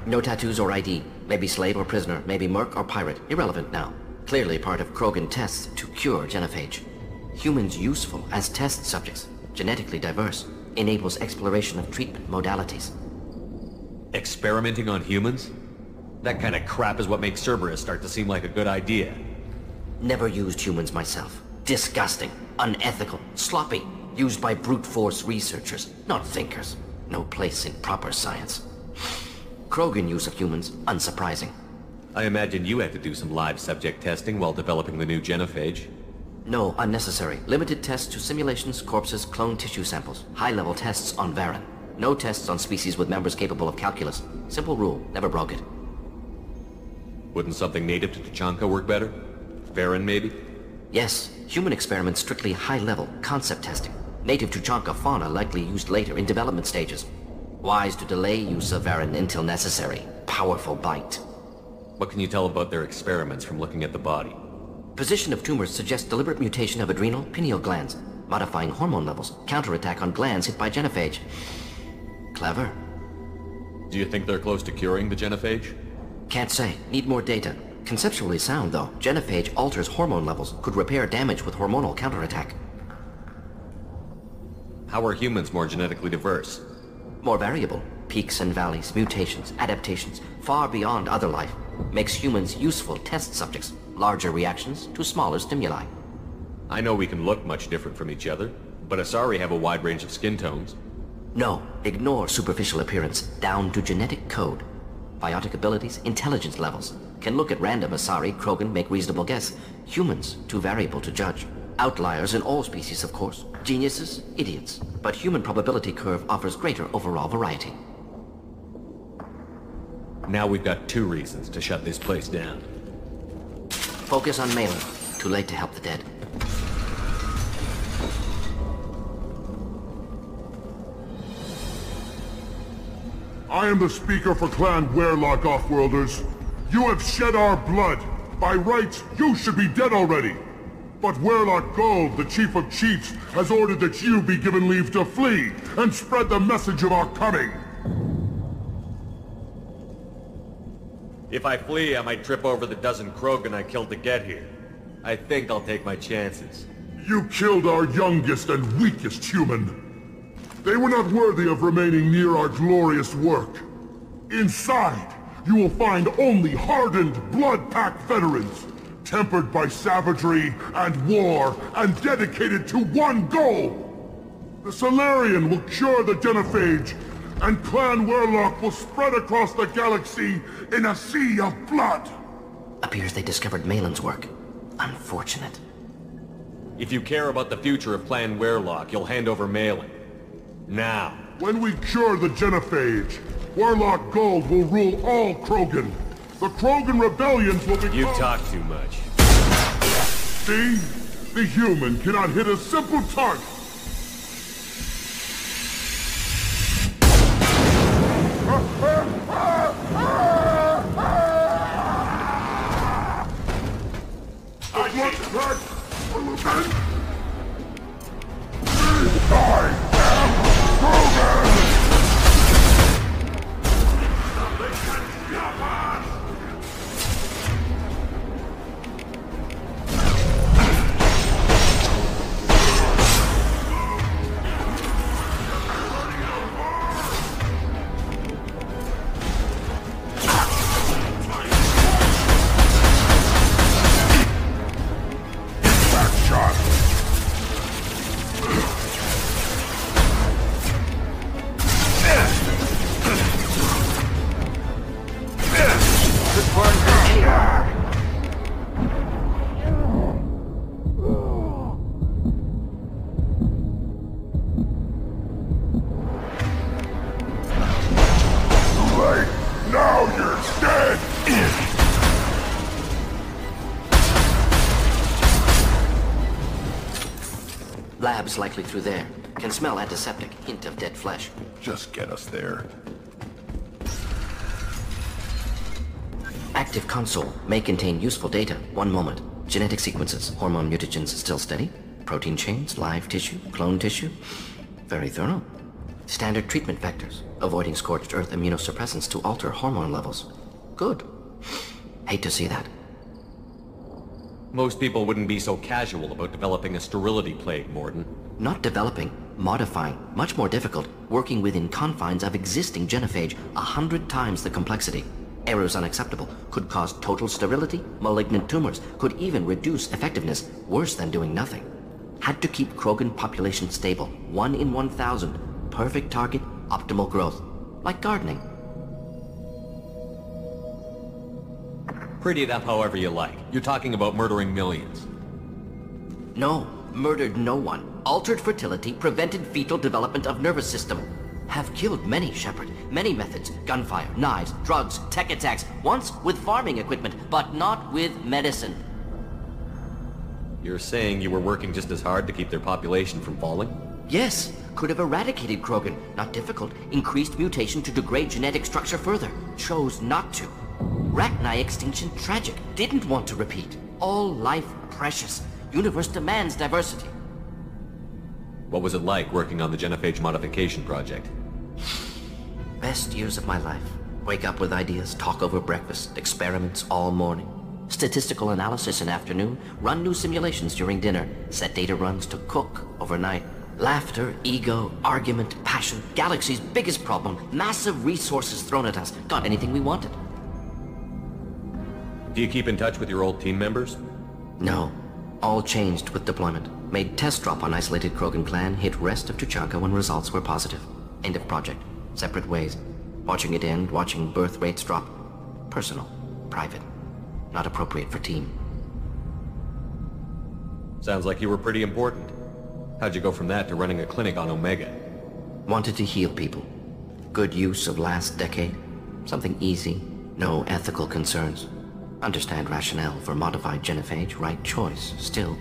No tattoos or ID. Maybe slave or prisoner, maybe merc or pirate. Irrelevant now. Clearly part of Krogan tests to cure genophage. Humans useful as test subjects, genetically diverse, enables exploration of treatment modalities. Experimenting on humans? That kind of crap is what makes Cerberus start to seem like a good idea. Never used humans myself. Disgusting, unethical, sloppy, used by brute force researchers, not thinkers. No place in proper science. Krogan use of humans, unsurprising. I imagine you had to do some live subject testing while developing the new genophage. No, unnecessary. Limited tests to simulations, corpses, cloned tissue samples. High-level tests on Varen. No tests on species with members capable of calculus. Simple rule, never broke it. Wouldn't something native to Tuchanka work better? Varen, maybe? Yes, human experiments strictly high-level, concept testing. Native Tuchanka fauna likely used later in development stages. Wise to delay use of Varen until necessary. Powerful bite. What can you tell about their experiments from looking at the body? Position of tumors suggests deliberate mutation of adrenal, pineal glands, modifying hormone levels, counterattack on glands hit by genophage. Clever. Do you think they're close to curing the genophage? Can't say. Need more data. Conceptually sound, though. Genophage alters hormone levels, could repair damage with hormonal counterattack. How are humans more genetically diverse? More variable. Peaks and valleys, mutations, adaptations, far beyond other life. Makes humans useful test subjects. Larger reactions to smaller stimuli. I know we can look much different from each other, but Asari have a wide range of skin tones. No, ignore superficial appearance, down to genetic code. Biotic abilities, intelligence levels. Can look at random Asari, Krogan, make reasonable guess. Humans, too variable to judge. Outliers in all species, of course. Geniuses, idiots. But human probability curve offers greater overall variety. Now we've got 2 reasons to shut this place down. Focus on Malin. Too late to help the dead. I am the speaker for Clan Werlock, Offworlders. You have shed our blood. By rights, you should be dead already. But Werlock Gold, the Chief of Chiefs, has ordered that you be given leave to flee and spread the message of our coming. If I flee, I might trip over the dozen Krogan I killed to get here. I think I'll take my chances. You killed our youngest and weakest human. They were not worthy of remaining near our glorious work. Inside, you will find only hardened, blood-packed veterans, tempered by savagery and war, and dedicated to one goal. The Solarian will cure the Genophage, and Clan Werlock will spread across the galaxy in a sea of blood. Appears they discovered Malin's work. Unfortunate. If you care about the future of Clan Werlock, you'll hand over Malin. Now. When we cure the Genophage, Werlock Gold will rule all Krogan. The Krogan rebellions will become... You talk too much. See? The human cannot hit a simple target. Lab's likely through there. Can smell antiseptic. Hint of dead flesh. Just get us there. Active console may contain useful data. One moment. Genetic sequences. Hormone mutagens still steady. Protein chains, live tissue, clone tissue. Very thorough. Standard treatment vectors. Avoiding scorched earth immunosuppressants to alter hormone levels. Good. Hate to see that. Most people wouldn't be so casual about developing a sterility plague, Mordin. Not developing, modifying. Much more difficult. Working within confines of existing genophage. 100 times the complexity. Errors unacceptable. Could cause total sterility, malignant tumors. Could even reduce effectiveness. Worse than doing nothing. Had to keep Krogan population stable. 1 in 1,000. Perfect target, optimal growth. Like gardening. Pretty it up however you like. You're talking about murdering millions. No, murdered no one. Altered fertility, prevented fetal development of nervous system. Have killed many, Shepard. Many methods. Gunfire, knives, drugs, tech attacks. Once with farming equipment, but not with medicine. You're saying you were working just as hard to keep their population from falling? Yes. Could have eradicated Krogan. Not difficult. Increased mutation to degrade genetic structure further. Chose not to. Rachni extinction tragic. Didn't want to repeat. All life precious. Universe demands diversity. What was it like working on the genophage modification project? Best years of my life. Wake up with ideas, talk over breakfast, experiments all morning. Statistical analysis in afternoon, run new simulations during dinner, set data runs to cook overnight. Laughter, ego, argument, passion, galaxy's biggest problem, massive resources thrown at us. Got anything we wanted. Do you keep in touch with your old team members? No. All changed with deployment. Made test drop on isolated Krogan clan, hit rest of Tuchanka when results were positive. End of project. Separate ways. Watching it end, watching birth rates drop. Personal. Private. Not appropriate for team. Sounds like you were pretty important. How'd you go from that to running a clinic on Omega? Wanted to heal people. Good use of last decade. Something easy. No ethical concerns. Understand rationale for modified genophage, right choice. Still,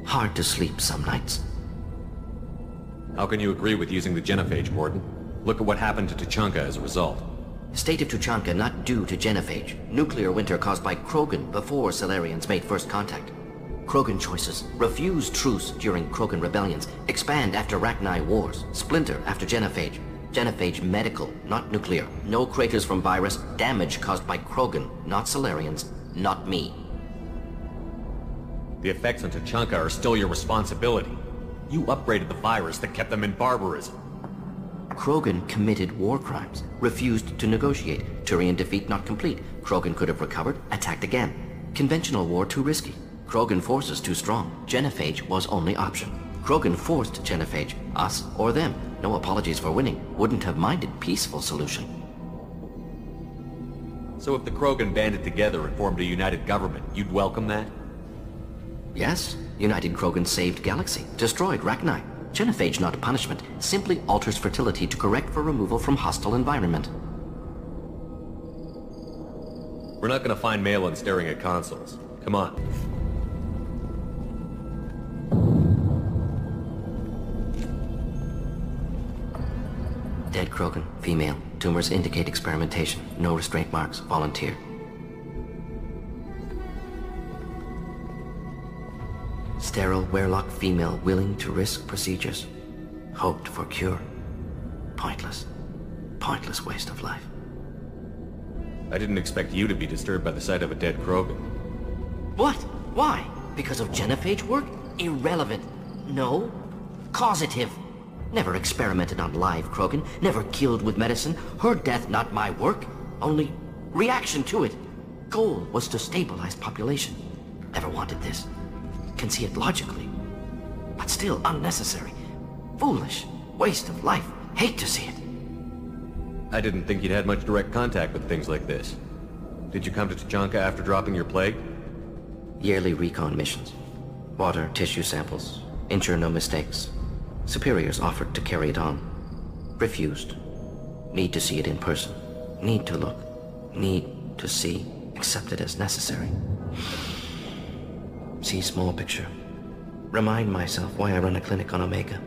hard to sleep some nights. How can you agree with using the genophage, Mordin? Look at what happened to Tuchanka as a result. State of Tuchanka not due to genophage. Nuclear winter caused by Krogan before Salarians made first contact. Krogan choices. Refuse truce during Krogan rebellions. Expand after Rachni wars. Splinter after genophage. Genophage medical, not nuclear. No craters from virus. Damage caused by Krogan, not Salarians, not me. The effects on Tuchanka are still your responsibility. You upgraded the virus that kept them in barbarism. Krogan committed war crimes. Refused to negotiate. Turian defeat not complete. Krogan could have recovered, attacked again. Conventional war too risky. Krogan forces too strong. Genophage was only option. Krogan forced genophage. Us or them. No apologies for winning. Wouldn't have minded peaceful solution. So if the Krogan banded together and formed a united government, you'd welcome that? Yes. United Krogan saved Galaxy. Destroyed Rachni. Genophage not punishment. Simply alters fertility to correct for removal from hostile environment. We're not gonna find Malin staring at consoles. Come on. Dead Krogan, female. Tumors indicate experimentation. No restraint marks. Volunteer. Sterile Werelock female willing to risk procedures. Hoped for cure. Pointless. Pointless waste of life. I didn't expect you to be disturbed by the sight of a dead Krogan. What? Why? Because of genophage work? Irrelevant. No. Causative. Never experimented on live Krogan. Never killed with medicine. Her death not my work. Only reaction to it. Goal was to stabilize population. Never wanted this. Can see it logically. But still unnecessary. Foolish. Waste of life. Hate to see it. I didn't think you'd had much direct contact with things like this. Did you come to Tuchanka after dropping your plague? Yearly recon missions. Water, tissue samples. Ensure no mistakes. Superiors offered to carry it on. Refused. Need to see it in person. Need to look. Need to see. Accept it as necessary. See small picture. Remind myself why I run a clinic on Omega.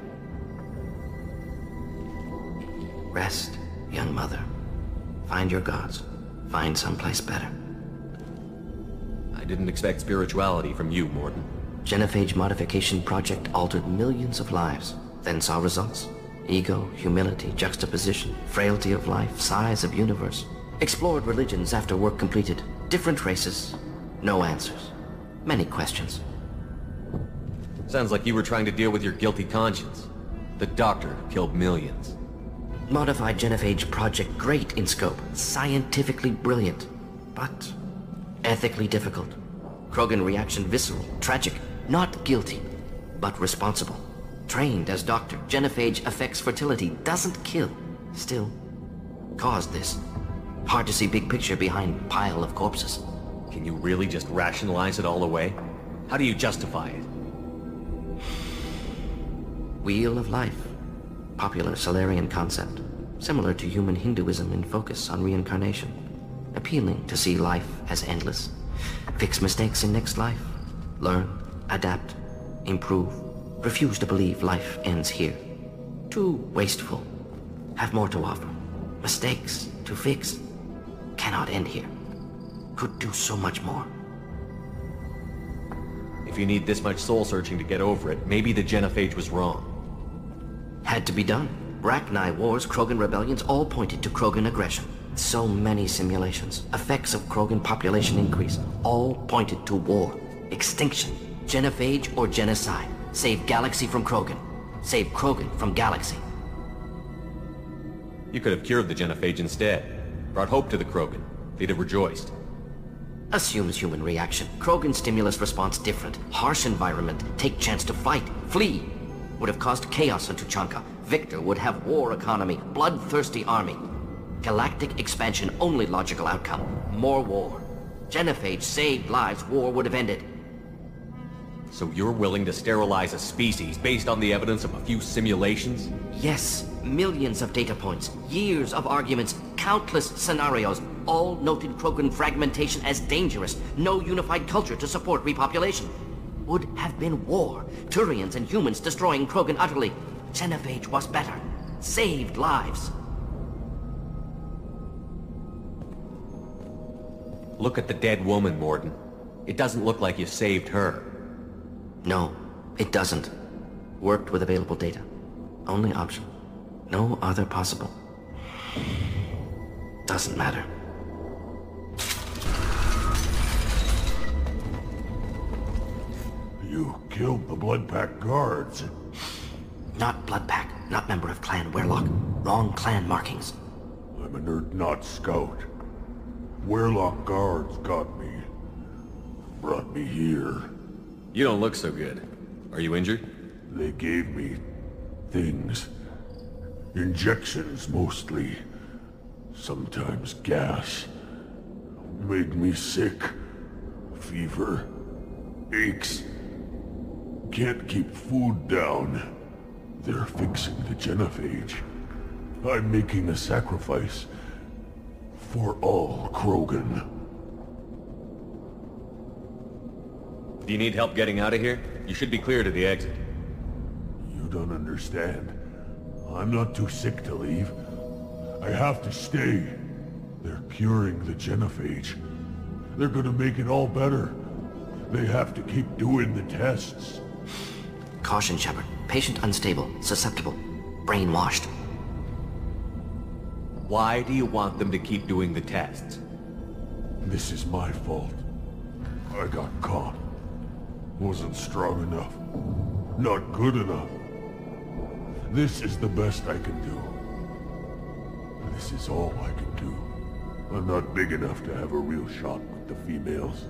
Rest, young mother. Find your gods. Find someplace better. I didn't expect spirituality from you, Mordin. Genophage modification project altered millions of lives. Then saw results. Ego, humility, juxtaposition, frailty of life, size of universe. Explored religions after work completed. Different races. No answers. Many questions. Sounds like you were trying to deal with your guilty conscience. The doctor killed millions. Modified genophage project great in scope. Scientifically brilliant. But ethically difficult. Krogan reaction visceral, tragic. Not guilty, but responsible. Trained as doctor, genophage affects fertility, doesn't kill. Still, caused this. Hard to see big picture behind pile of corpses. Can you really just rationalize it all away? How do you justify it? Wheel of life. Popular Salarian concept. Similar to human Hinduism in focus on reincarnation. Appealing to see life as endless. Fix mistakes in next life. Learn, adapt, improve. Refuse to believe life ends here. Too wasteful. Have more to offer. Mistakes to fix. Cannot end here. Could do so much more. If you need this much soul-searching to get over it, maybe the genophage was wrong. Had to be done. Rachni wars, Krogan rebellions, all pointed to Krogan aggression. So many simulations. Effects of Krogan population increase. All pointed to war. Extinction. Genophage or genocide. Save Galaxy from Krogan. Save Krogan from Galaxy. You could have cured the genophage instead. Brought hope to the Krogan. They'd have rejoiced. Assumes human reaction. Krogan stimulus response different. Harsh environment. Take chance to fight. Flee. Would have caused chaos on Tuchanka. Victor would have war economy. Bloodthirsty army. Galactic expansion only logical outcome. More war. Genophage saved lives. War would have ended. So you're willing to sterilize a species based on the evidence of a few simulations? Yes. Millions of data points. Years of arguments. Countless scenarios. all noted Krogan fragmentation as dangerous. No unified culture to support repopulation. Would have been war. Turians and humans destroying Krogan utterly. Genophage was better. Saved lives. Look at the dead woman, Mordin. It doesn't look like you saved her. No, it doesn't. Worked with available data. Only option. No other possible. Doesn't matter. You killed the Blood Pack guards. Not Blood Pack, not member of Clan Werlock. Wrong clan markings. I'm an Urdnot scout. Werlock guards got me. Brought me here. You don't look so good. Are you injured? They gave me things. Injections, mostly. Sometimes gas. Made me sick. Fever. Aches. Can't keep food down. They're fixing the genophage. I'm making a sacrifice. For all Krogan. Do you need help getting out of here? You should be clear to the exit. You don't understand. I'm not too sick to leave. I have to stay. They're curing the genophage. They're gonna make it all better. They have to keep doing the tests. Caution, Shepard. Patient unstable, susceptible, brainwashed. Why do you want them to keep doing the tests? This is my fault. I got caught. Wasn't strong enough. Not good enough. This is the best I can do. This is all I can do. I'm not big enough to have a real shot with the females.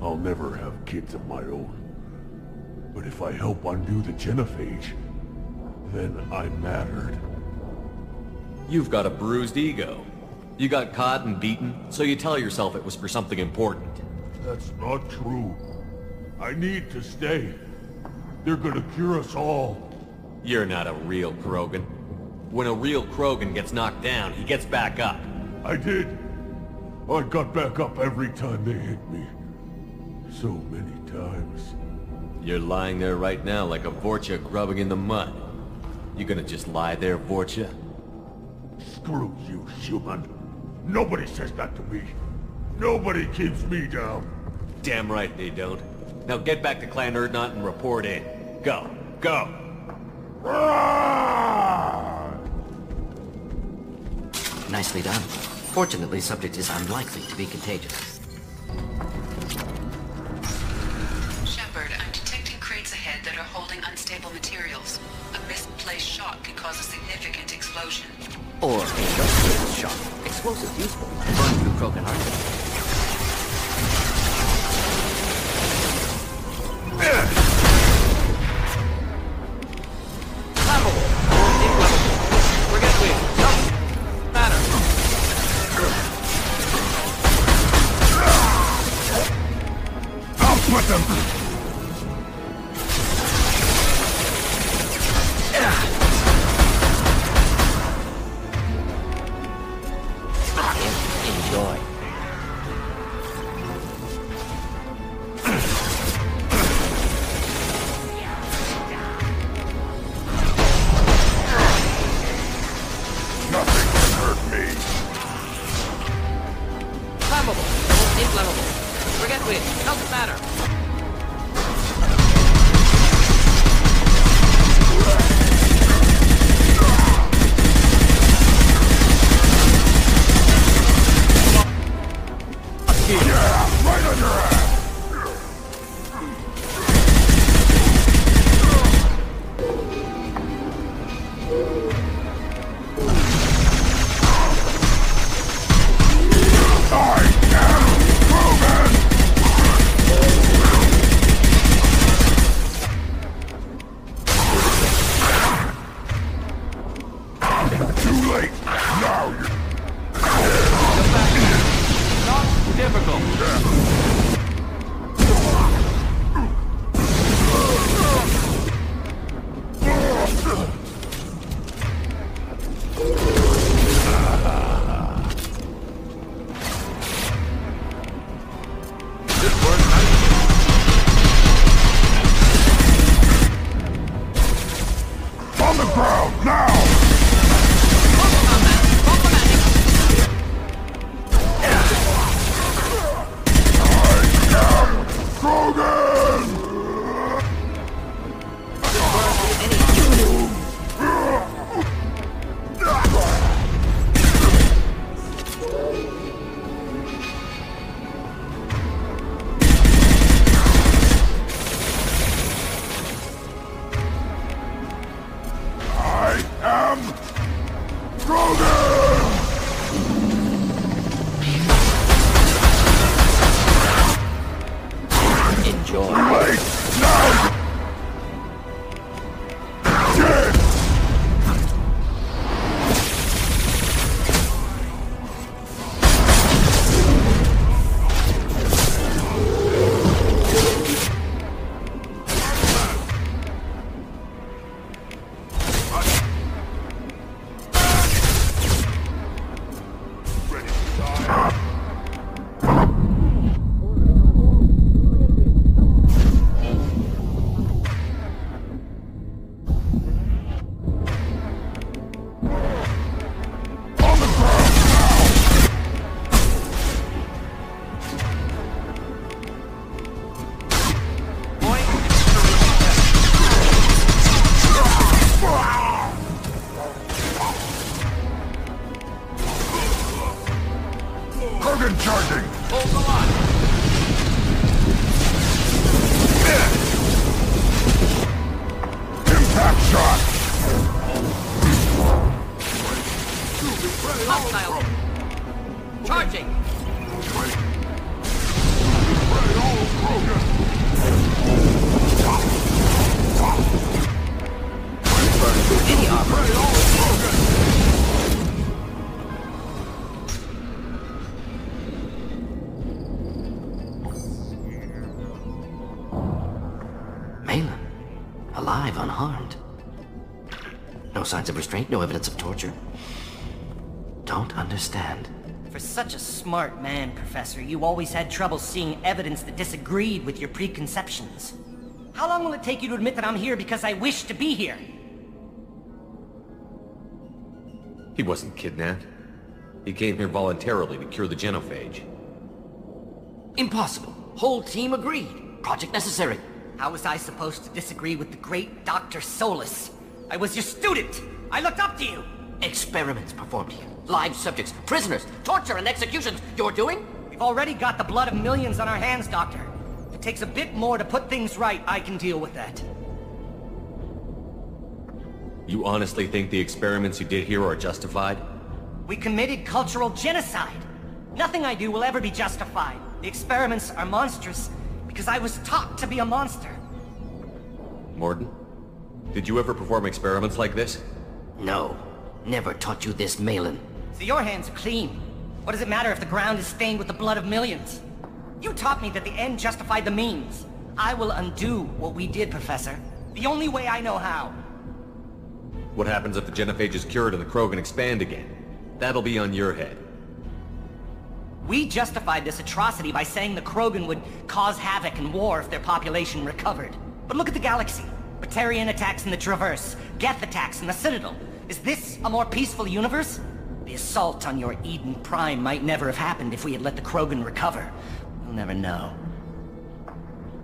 I'll never have kids of my own. But if I help undo the genophage, then I mattered. You've got a bruised ego. You got caught and beaten, so you tell yourself it was for something important. That's not true. I need to stay. They're gonna cure us all. You're not a real Krogan. When a real Krogan gets knocked down, he gets back up. I did. I got back up every time they hit me. So many times. You're lying there right now like a Vorcha grubbing in the mud. You gonna just lie there, Vorcha? Screw you, human. Nobody says that to me. Nobody keeps me down. Damn right they don't. Now get back to Clan Urdnot and report in. Go. Go! Nicely done. Fortunately, subject is unlikely to be contagious. Shepard, I'm detecting crates ahead that are holding unstable materials. A misplaced shot could cause a significant explosion. Or a just shot. Explosive useful. Burn through Krogan armor. Hostiles! Charging! Any armor! Malin, alive, unharmed. No signs of restraint, no evidence of torture. Don't understand. For such a smart man, Professor, you always had trouble seeing evidence that disagreed with your preconceptions. How long will it take you to admit that I'm here because I wish to be here? He wasn't kidnapped. He came here voluntarily to cure the genophage. Impossible. Whole team agreed. Project necessary. How was I supposed to disagree with the great Dr. Solus? I was your student! I looked up to you! Experiments performed here. Live subjects, prisoners, torture and executions. You're doing? We've already got the blood of millions on our hands, Doctor. If it takes a bit more to put things right, I can deal with that. You honestly think the experiments you did here are justified? We committed cultural genocide. Nothing I do will ever be justified. The experiments are monstrous because I was taught to be a monster. Morden, did you ever perform experiments like this? No. Never taught you this, Malin. So your hands are clean. What does it matter if the ground is stained with the blood of millions? You taught me that the end justified the means. I will undo what we did, Professor. The only way I know how. What happens if the genophage is cured and the Krogan expand again? That'll be on your head. We justified this atrocity by saying the Krogan would cause havoc and war if their population recovered. But look at the galaxy. Batarian attacks in the Traverse, Geth attacks in the Citadel. Is this a more peaceful universe? The assault on your Eden Prime might never have happened if we had let the Krogan recover. We'll never know.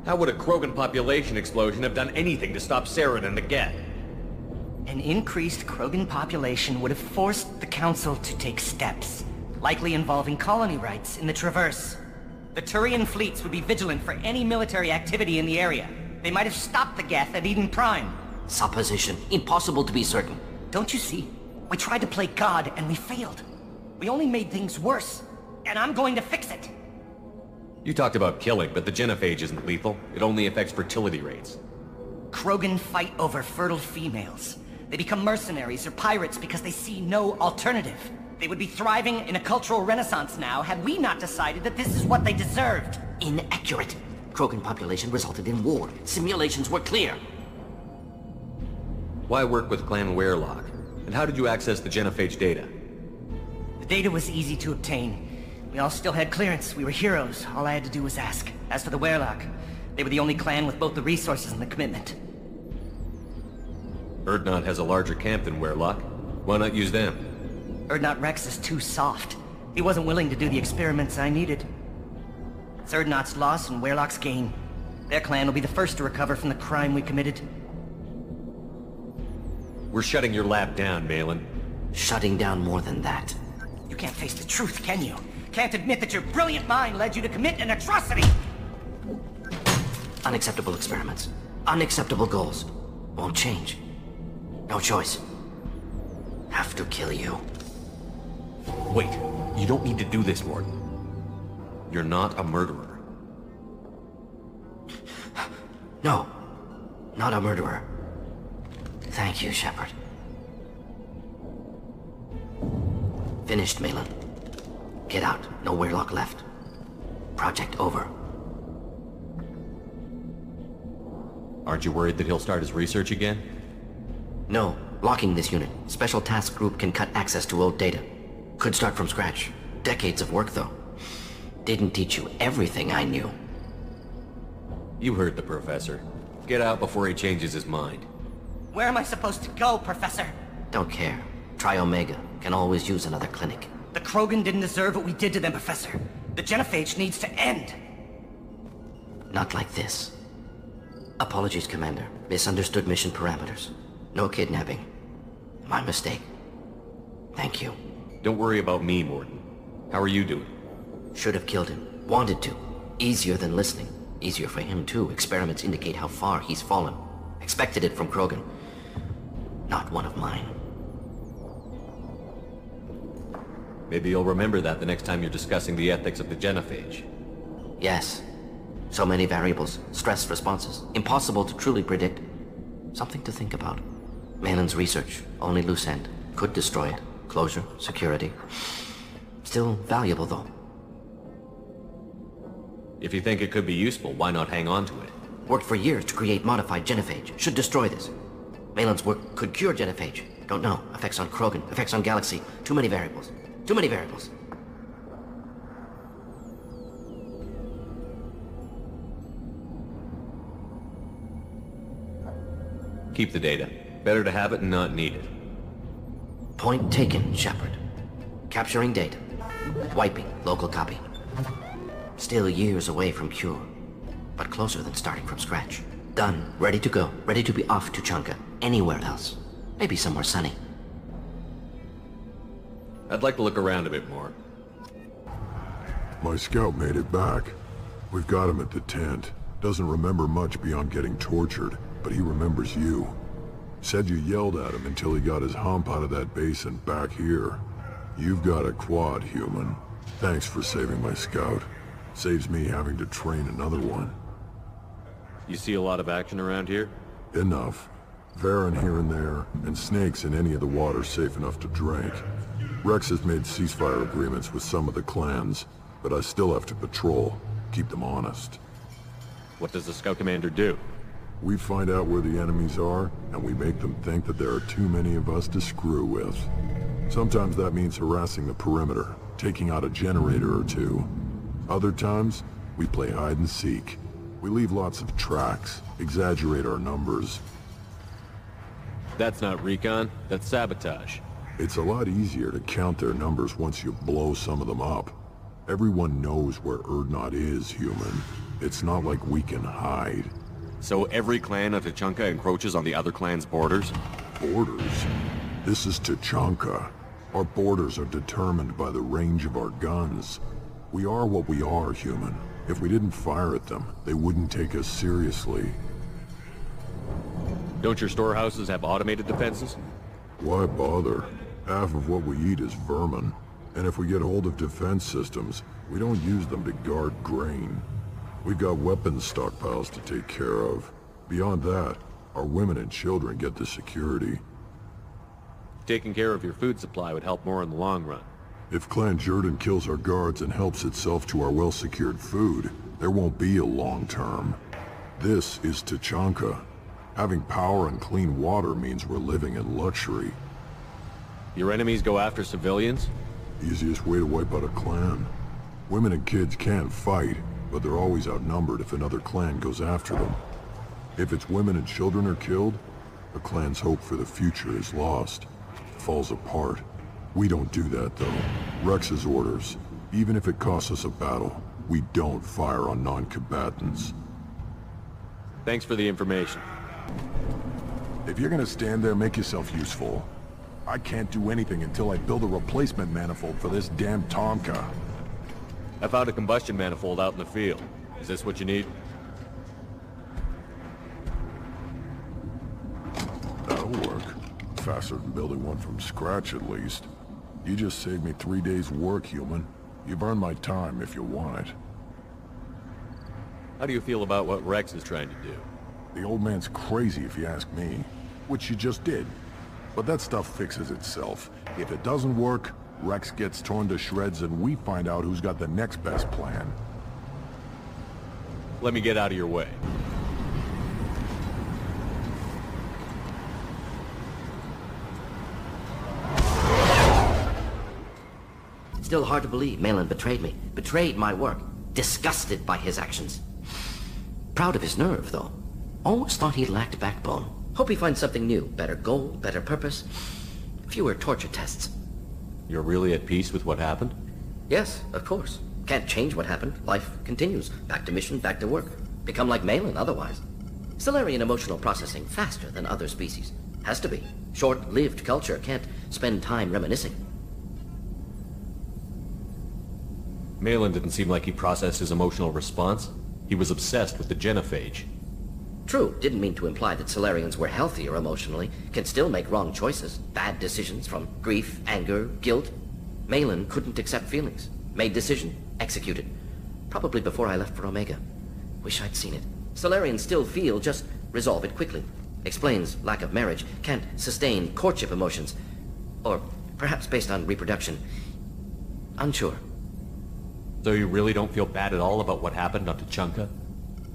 How would a Krogan population explosion have done anything to stop Saren and the Geth? An increased Krogan population would have forced the Council to take steps, likely involving colony rights in the Traverse. The Turian fleets would be vigilant for any military activity in the area. They might have stopped the Geth at Eden Prime. Supposition. Impossible to be certain. Don't you see? We tried to play God and we failed. We only made things worse, and I'm going to fix it. You talked about killing, but the genophage isn't lethal. It only affects fertility rates. Krogan fight over fertile females. They become mercenaries or pirates because they see no alternative. They would be thriving in a cultural renaissance now had we not decided that this is what they deserved. Inaccurate. Krogan population resulted in war. Simulations were clear. Why work with Clan Weirlock? And how did you access the genophage data? The data was easy to obtain. We all still had clearance. We were heroes. All I had to do was ask. As for the Weirlock, they were the only clan with both the resources and the commitment. Urdnot has a larger camp than Weirlock. Why not use them? Urdnot Rex is too soft. He wasn't willing to do the experiments I needed. It's Urdnot's loss and Weirlock's gain. Their clan will be the first to recover from the crime we committed. We're shutting your lab down, Malin. Shutting down more than that. You can't face the truth, can you? Can't admit that your brilliant mind led you to commit an atrocity! Unacceptable experiments. Unacceptable goals. Won't change. No choice. Have to kill you. Wait, you don't need to do this, Morden. You're not a murderer. No. Not a murderer. Thank you, Shepard. Finished, Malin. Get out. No Weirlock left. Project over. Aren't you worried that he'll start his research again? No. Locking this unit. Special task group can cut access to old data. Could start from scratch. Decades of work, though. Didn't teach you everything I knew. You heard the professor. Get out before he changes his mind. Where am I supposed to go, Professor? Don't care. Try Omega. Can always use another clinic. The Krogan didn't deserve what we did to them, Professor. The genophage needs to end. Not like this. Apologies, Commander. Misunderstood mission parameters. No kidnapping. My mistake. Thank you. Don't worry about me, Morden. How are you doing? Should have killed him. Wanted to. Easier than listening. Easier for him, too. Experiments indicate how far he's fallen. Expected it from Krogan. Not one of mine. Maybe you'll remember that the next time you're discussing the ethics of the genophage. Yes. So many variables, stress responses, impossible to truly predict. Something to think about. Malin's research, only loose end. Could destroy it. Closure, security. Still valuable, though. If you think it could be useful, why not hang on to it? Worked for years to create modified genophage. Should destroy this. Malin's work could cure genophage. Don't know. Effects on Krogan, effects on Galaxy. Too many variables. Too many variables. Keep the data. Better to have it and not need it. Point taken, Shepard. Capturing data. Wiping local copy. Still years away from cure, but closer than starting from scratch. Done. Ready to go. Ready to be off to Chunka. Anywhere else. Maybe somewhere sunny. I'd like to look around a bit more. My scout made it back. We've got him at the tent. Doesn't remember much beyond getting tortured, but he remembers you. Said you yelled at him until he got his hump out of that base and back here. You've got a quad, human. Thanks for saving my scout. Saves me having to train another one. You see a lot of action around here? Enough. Varen here and there, and snakes in any of the water safe enough to drink. Rex has made ceasefire agreements with some of the clans, but I still have to patrol, keep them honest. What does the scout commander do? We find out where the enemies are, and we make them think that there are too many of us to screw with. Sometimes that means harassing the perimeter, taking out a generator or two. Other times, we play hide and seek. We leave lots of tracks, exaggerate our numbers. That's not recon, that's sabotage. It's a lot easier to count their numbers once you blow some of them up. Everyone knows where Urdnot is, human. It's not like we can hide. So every clan of Tuchanka encroaches on the other clan's borders? Borders? This is Tuchanka. Our borders are determined by the range of our guns. We are what we are, human. If we didn't fire at them, they wouldn't take us seriously. Don't your storehouses have automated defenses? Why bother? Half of what we eat is vermin. And if we get hold of defense systems, we don't use them to guard grain. We've got weapons stockpiles to take care of. Beyond that, our women and children get the security. Taking care of your food supply would help more in the long run. If Clan Jordan kills our guards and helps itself to our well-secured food, there won't be a long term. This is Tuchanka. Having power and clean water means we're living in luxury. Your enemies go after civilians? Easiest way to wipe out a clan. Women and kids can't fight, but they're always outnumbered if another clan goes after them. If its women and children are killed, the clan's hope for the future is lost. Falls apart. We don't do that, though. Rex's orders. Even if it costs us a battle, we don't fire on non-combatants. Thanks for the information. If you're gonna stand there, make yourself useful. I can't do anything until I build a replacement manifold for this damn Tonka. I found a combustion manifold out in the field. Is this what you need? That'll work. Faster than building one from scratch, at least. You just saved me 3 days' work, human. You've earned my time if you want it. How do you feel about what Rex is trying to do? The old man's crazy if you ask me. Which you just did. But that stuff fixes itself. If it doesn't work, Rex gets torn to shreds and we find out who's got the next best plan. Let me get out of your way. Still hard to believe Malin betrayed me. Betrayed my work. Disgusted by his actions. Proud of his nerve, though. Always thought he lacked backbone. Hope he finds something new. Better goal, better purpose. Fewer torture tests. You're really at peace with what happened? Yes, of course. Can't change what happened. Life continues. Back to mission, back to work. Become like Malin otherwise. Solarian emotional processing faster than other species. Has to be. Short-lived culture can't spend time reminiscing. Malin didn't seem like he processed his emotional response. He was obsessed with the genophage. True, didn't mean to imply that Solarians were healthier emotionally, can still make wrong choices, bad decisions from grief, anger, guilt. Malin couldn't accept feelings. Made decision. Executed. Probably before I left for Omega. Wish I'd seen it. Solarians still feel, just resolve it quickly. Explains lack of marriage. Can't sustain courtship emotions. Or perhaps based on reproduction. Unsure. So you really don't feel bad at all about what happened on Tuchanka?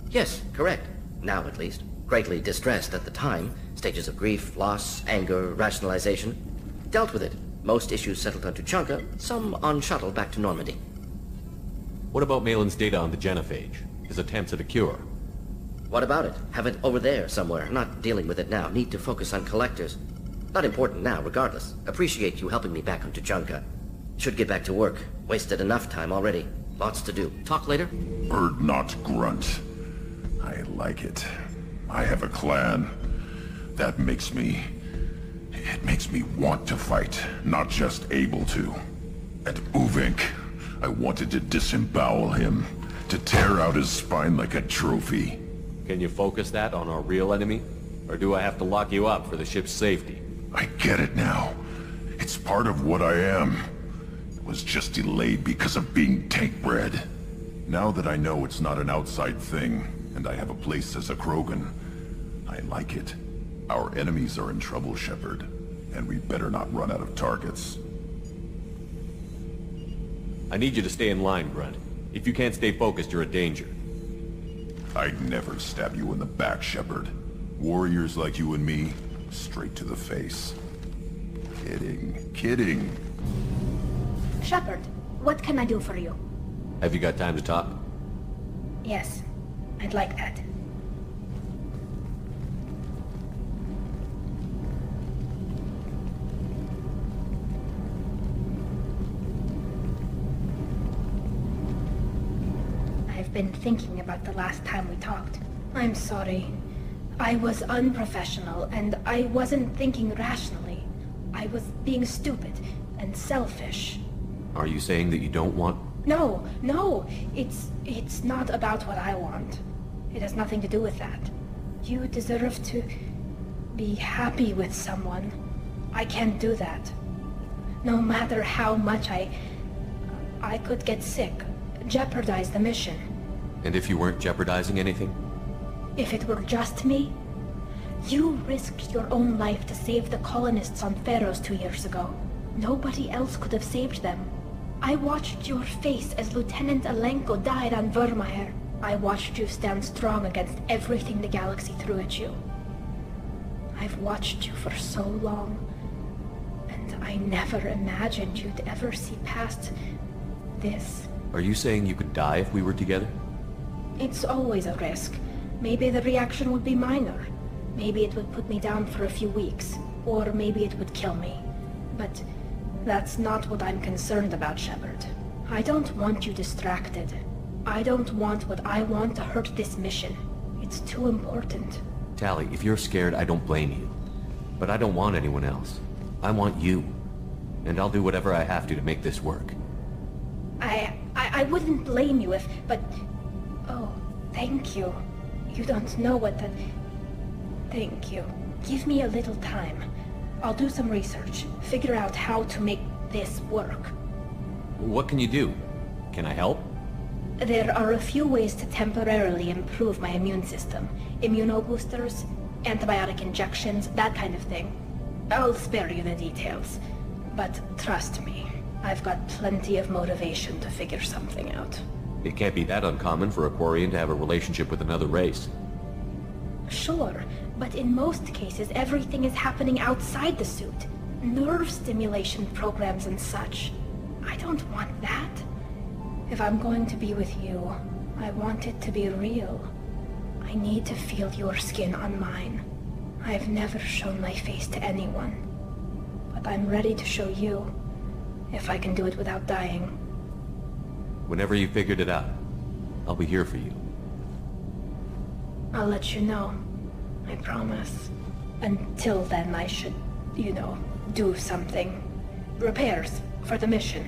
Yes, correct. Now at least. Greatly distressed at the time. Stages of grief, loss, anger, rationalization. Dealt with it. Most issues settled on Tuchanka, some on shuttle back to Normandy. What about Malin's data on the genophage? His attempts at a cure? What about it? Have it over there somewhere. Not dealing with it now. Need to focus on collectors. Not important now, regardless. Appreciate you helping me back on Tuchanka. Should get back to work. Wasted enough time already. Lots to do. Talk later? Urdnot grunt. I like it. I have a clan. That makes me... It makes me want to fight, not just able to. At Uvink, I wanted to disembowel him, to tear out his spine like a trophy. Can you focus that on our real enemy? Or do I have to lock you up for the ship's safety? I get it now. It's part of what I am. It was just delayed because of being tank-bred. Now that I know it's not an outside thing, and I have a place as a Krogan, I like it. Our enemies are in trouble, Shepard, and we better not run out of targets. I need you to stay in line, Grunt. If you can't stay focused, you're a danger. I'd never stab you in the back, Shepard. Warriors like you and me, straight to the face. Kidding, kidding. Shepard, what can I do for you? Have you got time to talk? Yes, I'd like that. I've been thinking about the last time we talked. I'm sorry. I was unprofessional, and I wasn't thinking rationally. I was being stupid and selfish. Are you saying that you don't want... No, it's not about what I want. It has nothing to do with that. You deserve to be happy with someone. I can't do that. No matter how much I could get sick, jeopardize the mission. And if you weren't jeopardizing anything? If it were just me, you risked your own life to save the colonists on Pharaohs 2 years ago. Nobody else could have saved them. I watched your face as Lieutenant Alenko died on Vermeer. I watched you stand strong against everything the galaxy threw at you. I've watched you for so long, and I never imagined you'd ever see past this. Are you saying you could die if we were together? It's always a risk. Maybe the reaction would be minor. Maybe it would put me down for a few weeks, or maybe it would kill me. But that's not what I'm concerned about, Shepard. I don't want you distracted. I don't want what I want to hurt this mission. It's too important. Tali, if you're scared, I don't blame you. But I don't want anyone else. I want you. And I'll do whatever I have to make this work. I wouldn't blame you if, but... Oh, thank you. You don't know what the... Thank you. Give me a little time. I'll do some research. Figure out how to make this work. What can you do? Can I help? There are a few ways to temporarily improve my immune system. Immunoboosters, antibiotic injections, that kind of thing. I'll spare you the details. But trust me, I've got plenty of motivation to figure something out. It can't be that uncommon for a Quarian to have a relationship with another race. Sure, but in most cases everything is happening outside the suit. Nerve stimulation programs and such. I don't want that. If I'm going to be with you, I want it to be real. I need to feel your skin on mine. I've never shown my face to anyone. But I'm ready to show you, if I can do it without dying. Whenever you figured it out, I'll be here for you. I'll let you know. I promise. Until then, I should, do something. Repairs for the mission.